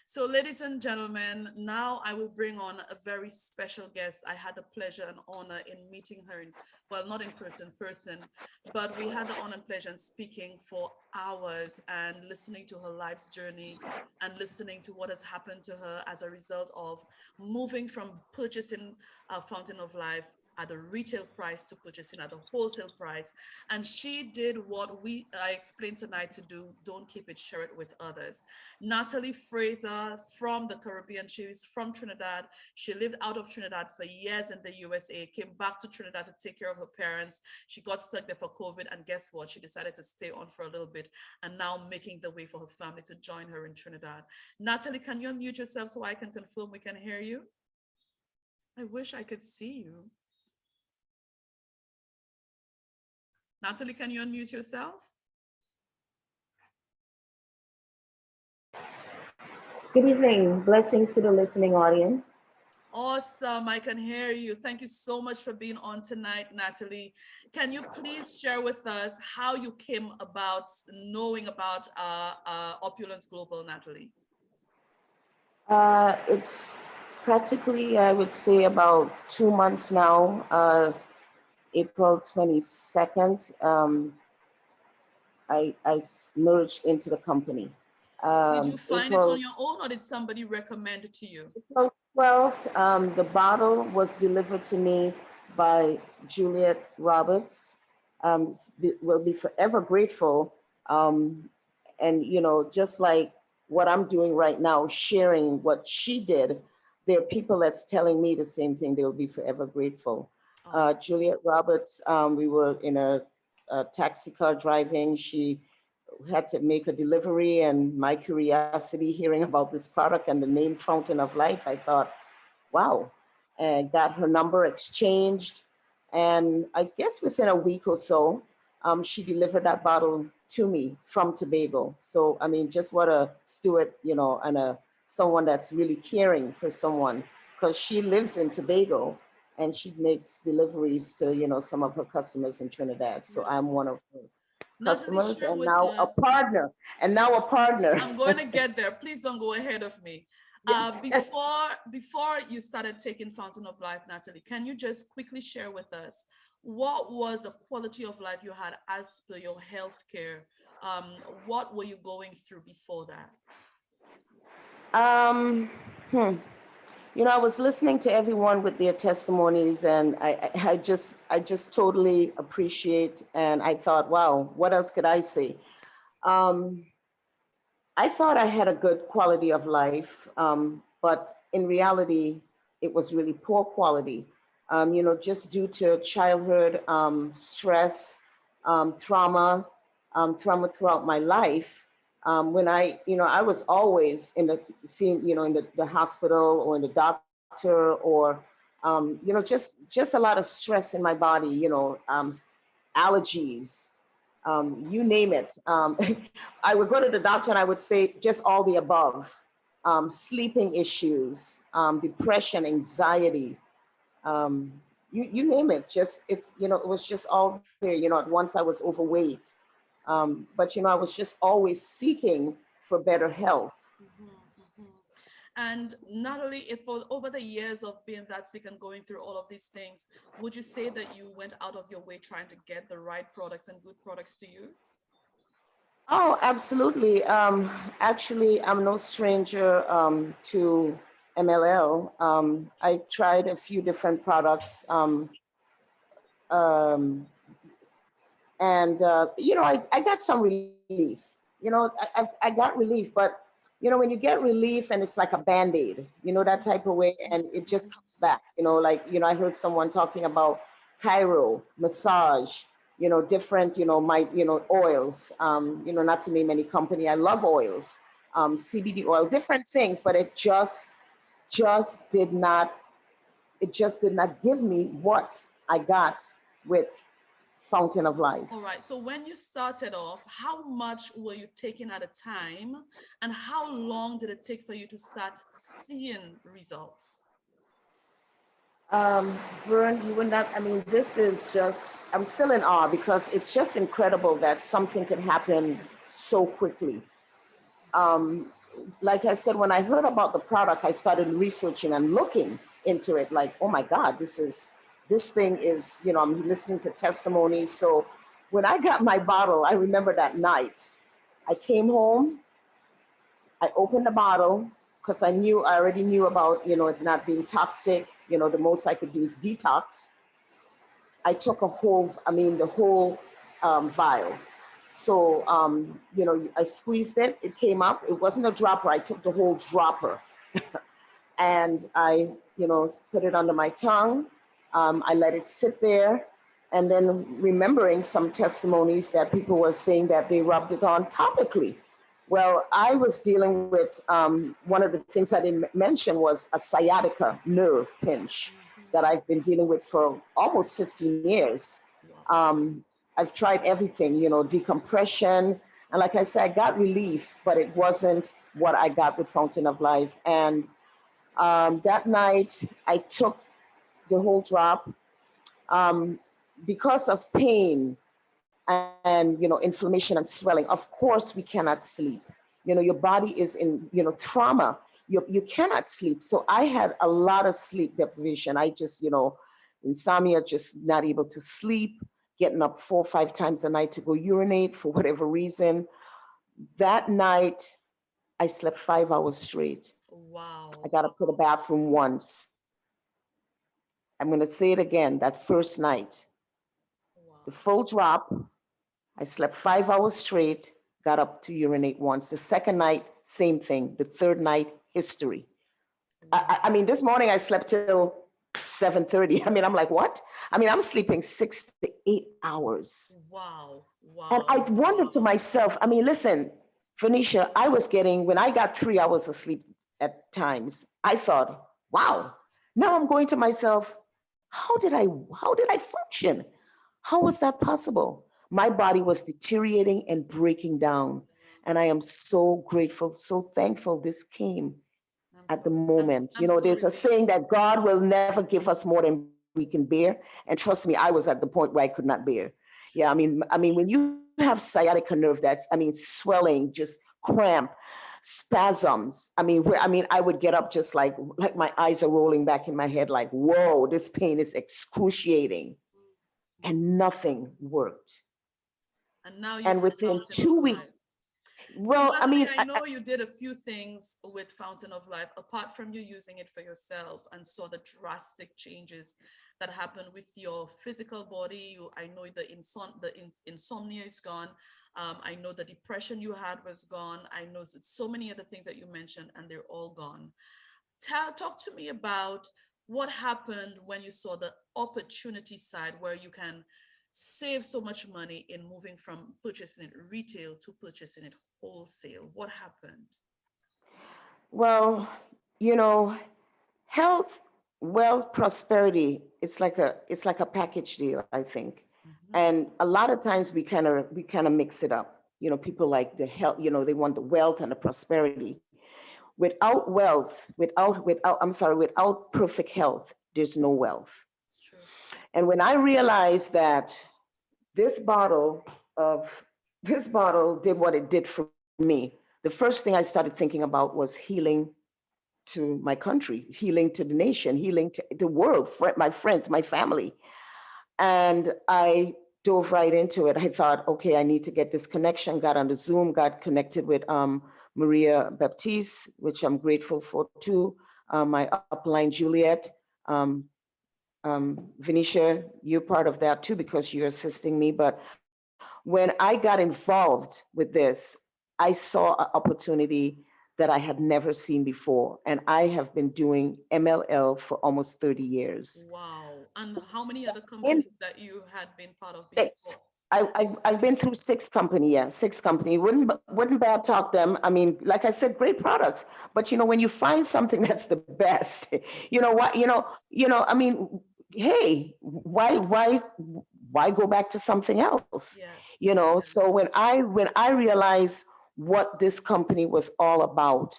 So, ladies and gentlemen, now I will bring on a very special guest. I had the pleasure and honor in meeting her, well, not in person, but we had the honor and pleasure in speaking for hours and listening to her life's journey and listening to what has happened to her as a result of moving from purchasing a Fountain of Life at the retail price to purchasing at the wholesale price. And she did what I explained tonight to do. Don't keep it, share it with others. Natalie Fraser from the Caribbean. She's from Trinidad. She lived out of Trinidad for years in the USA, came back to Trinidad to take care of her parents. She got stuck there for COVID, and guess what? She decided to stay on for a little bit and now making the way for her family to join her in Trinidad. Natalie, can you unmute yourself so I can confirm we can hear you? I wish I could see you. Natalie, can you unmute yourself? Good evening. Blessings to the listening audience. Awesome. I can hear you. Thank you so much for being on tonight, Natalie. Can you please share with us how you came about knowing about Opulence Global, Natalie? It's practically, I would say, about 2 months now. April 22nd, I merged into the company. Did you find it April, on your own, or did somebody recommend it to you? April 12th, the bottle was delivered to me by Juliet Roberts. Will be forever grateful. And, you know, just like what I'm doing right now, sharing what she did, there are people that's telling me the same thing. They'll be forever grateful. Juliet Roberts, we were in a taxi car driving. She had to make a delivery, and my curiosity hearing about this product and the name Fountain of Life, I thought, wow, and got her number exchanged. And I guess within a week or so, she delivered that bottle to me from Tobago. So, I mean, just what a steward, you know, and someone that's really caring for someone, because she lives in Tobago and she makes deliveries to, you know, some of her customers in Trinidad. So I'm one of her customers and now a partner. I'm going to get there. Please don't go ahead of me. Before you started taking Fountain of Life, Natalie, can you just quickly share with us what was the quality of life you had as per your health care? What were you going through before that? You know, I was listening to everyone with their testimonies, and I just totally appreciate, and I thought, wow, what else could I say? I thought I had a good quality of life, but in reality, it was really poor quality. You know, just due to childhood stress, trauma throughout my life. When I was always in the hospital or in the doctor, or, just a lot of stress in my body, allergies, you name it. I would go to the doctor and I would say just all the above, sleeping issues, depression, anxiety, you name it. It was just all there. At once I was overweight. But I was just always seeking for better health. And not only if over the years of being that sick and going through all of these things, would you say that you went out of your way trying to get the right products and good products to use? Oh, absolutely. Actually, I'm no stranger to MLL. I tried a few different products. Um, and I got some relief. I got relief, but when you get relief and it's like a band-aid, that type of way, and it just comes back. I heard someone talking about chiro, massage, different, oils. Not to name any company. I love oils, CBD oil, different things, but it just did not. It just did not give me what I got with Fountain of Life. All right. So when you started off, how much were you taking at a time, and how long did it take for you to start seeing results? Vern, you would not, this is just, I'm still in awe because it's just incredible that something can happen so quickly. Like I said, when I heard about the product, I started researching and looking into it like, oh my God, this thing is, I'm listening to testimonies. So when I got my bottle, I remember that night, I came home, I opened the bottle because I already knew about, it not being toxic. The most I could do is detox. I took the whole vial. So, I squeezed it, it came up. It wasn't a dropper, I took the whole dropper. And I, put it under my tongue. I let it sit there. And then remembering some testimonies that people were saying that they rubbed it on topically. Well, I was dealing with, one of the things I didn't mention was a sciatica nerve pinch that I've been dealing with for almost 15 years. I've tried everything, decompression. And like I said, I got relief, but it wasn't what I got with Fountain of Life. And that night I took the whole drop because of pain and, inflammation and swelling. Of course, we cannot sleep. Your body is in, trauma. You cannot sleep. So I had a lot of sleep deprivation. I just, insomnia, just not able to sleep, getting up 4 or 5 times a night to go urinate for whatever reason. That night, I slept 5 hours straight. Wow. I got up to the bathroom once. I'm going to say it again, that first night. Wow. The full drop, I slept 5 hours straight, got up to urinate once. The second night, same thing. The third night, history. This morning I slept till 7:30. I'm like, what? I'm sleeping 6 to 8 hours. Wow. Wow. And I wondered to myself, listen, Phoenicia, when I got 3 hours of sleep at times, I thought, wow. Now I'm going to myself, how did I function? How was that possible? My body was deteriorating and breaking down. And I am so grateful, so thankful this came at the moment. There's a saying that God will never give us more than we can bear. And trust me, I was at the point where I could not bear. Yeah, when you have sciatica nerve, that's, swelling, just cramp, spasms. I would get up just like my eyes are rolling back in my head, like, whoa, this pain is excruciating. And nothing worked. And now within 2 weeks. Well, so, I know you did a few things with Fountain of Life, apart from you using it for yourself and saw the drastic changes that happened with your physical body. I know the insomnia is gone. I know the depression you had was gone. I know so many other things that you mentioned, and they're all gone. Talk to me about what happened when you saw the opportunity side where you can save so much money in moving from purchasing it retail to purchasing it wholesale. What happened? Well, health, wealth, prosperity, it's like a package deal, I think. Mm-hmm. And a lot of times we kind of mix it up. People like the health, they want the wealth and the prosperity. Without wealth, without perfect health, there's no wealth. It's true. And when I realized that this bottle did what it did for me, the first thing I started thinking about was healing to my country, healing to the nation, healing to the world, my friends, my family. And I dove right into it. I thought, okay, I need to get this connection, got on the Zoom, got connected with Maria Baptiste, which I'm grateful for too, my upline Juliet. Venetia, you're part of that too because you're assisting me. But when I got involved with this, I saw an opportunity that I had never seen before. And I have been doing MLL for almost 30 years. Wow. And how many other companies that you had been part of before? Six. I've been through six companies, yeah, six companies. Wouldn't bad talk them. I mean, like I said, great products. But when you find something that's the best, what, I mean, hey, why go back to something else? Yes. So when I realized what this company was all about,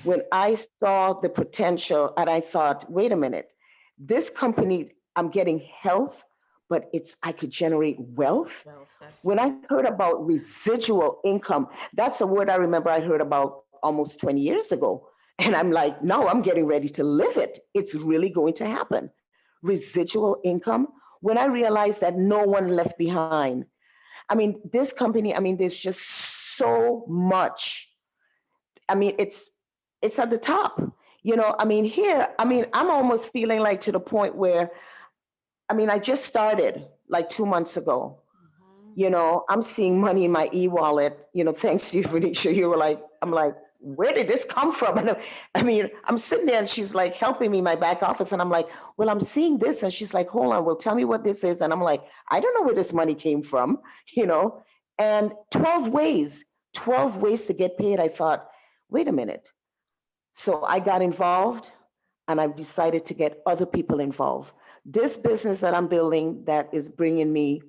when I saw the potential and I thought, wait a minute, this company, I'm getting health, but I could generate wealth. When I heard about residual income, that's a word I remember I heard about almost 20 years ago. And I'm like, no, I'm getting ready to live it. It's really going to happen. Residual income. When I realized that no one left behind. I mean, this company, I mean, there's just so much. I mean, it's at the top. I mean, here, I mean, I'm almost feeling like to the point where, I mean, I just started like 2 months ago. I'm seeing money in my e-wallet, thanks to you, Venetia. I'm like, where did this come from? And I mean, I'm sitting there and she's like helping me in my back office. And I'm like, well, I'm seeing this. And she's like, hold on, well, tell me what this is. And I'm like, I don't know where this money came from, and 12 ways to get paid. I thought, wait a minute. So I got involved and I've decided to get other people involved. This business that I'm building that is bringing me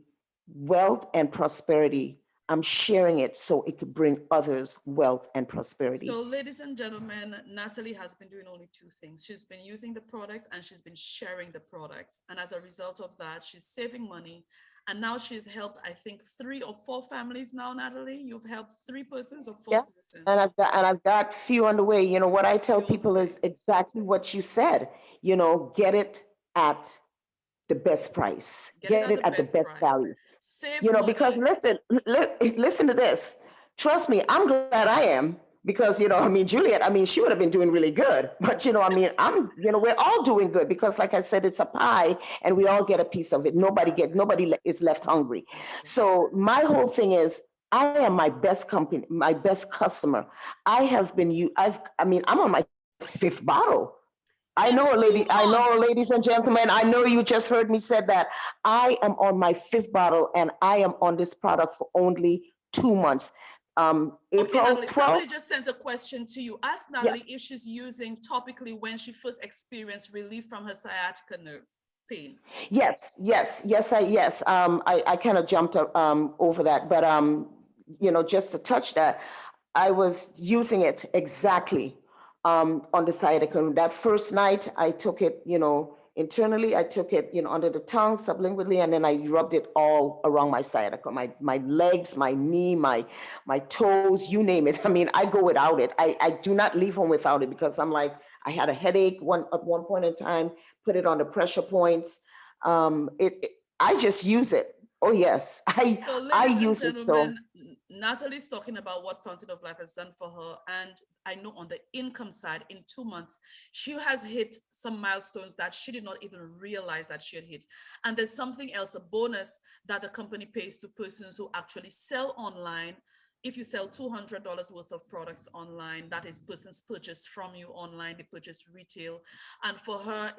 wealth and prosperity, I'm sharing it so it could bring others wealth and prosperity. So ladies and gentlemen, Natalie has been doing only two things. She's been using the products and she's been sharing the products. And as a result of that, she's saving money. And now she's helped, I think, 3 or 4 families now, Natalie. You've helped 3 persons or 4 persons. And I've got few on the way. What I tell people is exactly what you said. Get it at the best price. Get it at the best value. Save because listen to this. Trust me, I'm glad I am. Because, I mean, Juliet, I mean, she would have been doing really good. But, I mean, we're all doing good because, like I said, it's a pie and we all get a piece of it. Nobody is left hungry. So my whole thing is, I am my best company, my best customer. I'm on my 5th bottle. I know, ladies and gentlemen, I know you just heard me say that. I am on my 5th bottle and I am on this product for only 2 months. April okay, Natalie, 12th. somebody just sent a question to you. Ask Natalie if she's using topically when she first experienced relief from her sciatica nerve pain. Yes. I kind of jumped over that, but just to touch that, I was using it exactly on the sciatica. That first night, I took it, internally. I took it, under the tongue, sublingually, and then I rubbed it all around my sciatica, my legs, my knee, my toes, you name it. I mean, I go without it. I do not leave home without it because I'm like, I had a headache at one point in time, put it on the pressure points. I just use it. Oh yes, I use it. So Natalie's talking about what Fountain of Life has done for her. And I know on the income side, in 2 months, she has hit some milestones that she did not even realize that she had hit. And there's something else, a bonus that the company pays to persons who actually sell online. If you sell $200 worth of products online, that is persons purchase from you online, they purchase retail. And for her,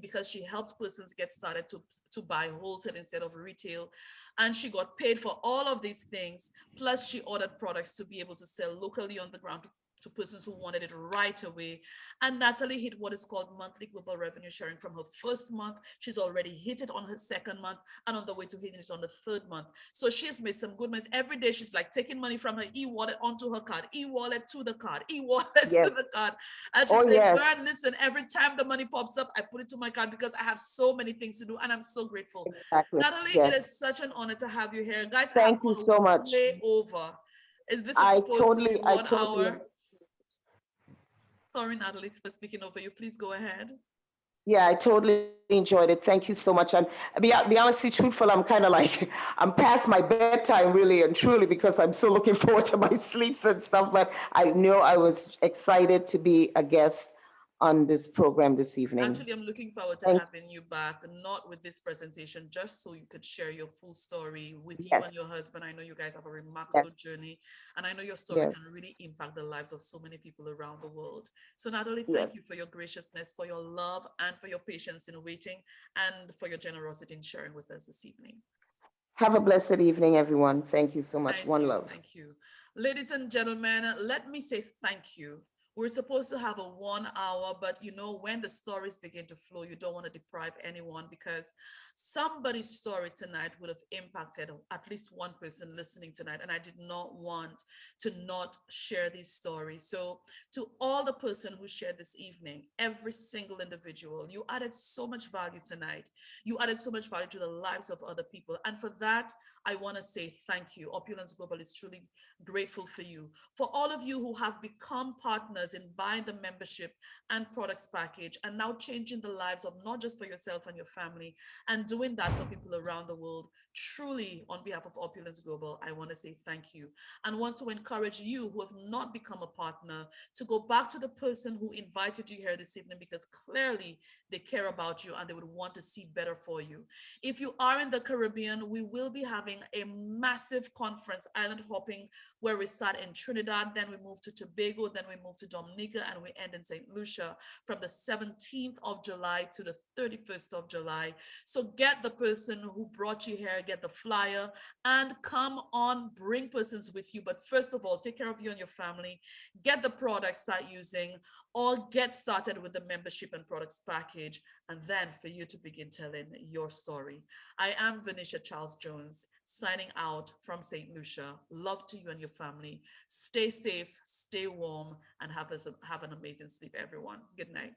because she helped persons get started to buy wholesale instead of retail, and she got paid for all of these things, plus she ordered products to be able to sell locally on the ground to persons who wanted it right away. And Natalie hit what is called monthly global revenue sharing from her 1st month. She's already hit it on her 2nd month and on the way to hitting it on the 3rd month. So she's made some good money. Every day she's like taking money from her e-wallet onto her card, e-wallet to the card, e-wallet to the card. And she said, Bern, listen, every time the money pops up, I put it to my card because I have so many things to do and I'm so grateful. Exactly. Natalie, it is such an honor to have you here. Guys, thank you so much. Way over. This is supposed to be 1 hour. Sorry, Natalie, for speaking over you. Please go ahead. Yeah, I totally enjoyed it. Thank you so much. And be honestly truthful, I'm kind of like, I'm past my bedtime really and truly because I'm still looking forward to my sleeps and stuff. But I know I was excited to be a guest on this program this evening. Actually, I'm looking forward to Thanks. having you back, not with this presentation, just so you could share your full story with you Yes. and your husband. I know you guys have a remarkable Yes. journey, and I know your story Yes. can really impact the lives of so many people around the world. So, Natalie, Yes. thank you for your graciousness, for your love, and for your patience in waiting, and for your generosity in sharing with us this evening. Have a blessed evening, everyone. Thank you so much. Thank One you. love. Thank you. Ladies and gentlemen, let me say thank you. We're supposed to have a 1 hour, but you know, when the stories begin to flow, you don't want to deprive anyone because somebody's story tonight would have impacted at least one person listening tonight. And I did not want to not share these stories. So to all the person who shared this evening, every single individual, you added so much value tonight. You added so much value to the lives of other people. And for that, I want to say thank you. Opulence Global is truly grateful for you. For all of you who have become partners in buying the membership and products package and now changing the lives of not just for yourself and your family and doing that for people around the world, truly on behalf of Opulence Global, I want to say thank you and want to encourage you who have not become a partner to go back to the person who invited you here this evening because clearly they care about you and they would want to see better for you. If you are in the Caribbean, we will be having a massive conference, island hopping, where we start in Trinidad, then we move to Tobago, then we move to Dominica, and we end in St. Lucia from the 17th of July to the 31st of July. So get the person who brought you here, get the flyer, and come on, bring persons with you. But first of all, take care of you and your family, get the products, start using, or get started with the membership and products package, and then for you to begin telling your story. I am Venetia Charles Jones, signing out from St. Lucia. Love to you and your family. Stay safe, stay warm, and have an amazing sleep, everyone. Good night.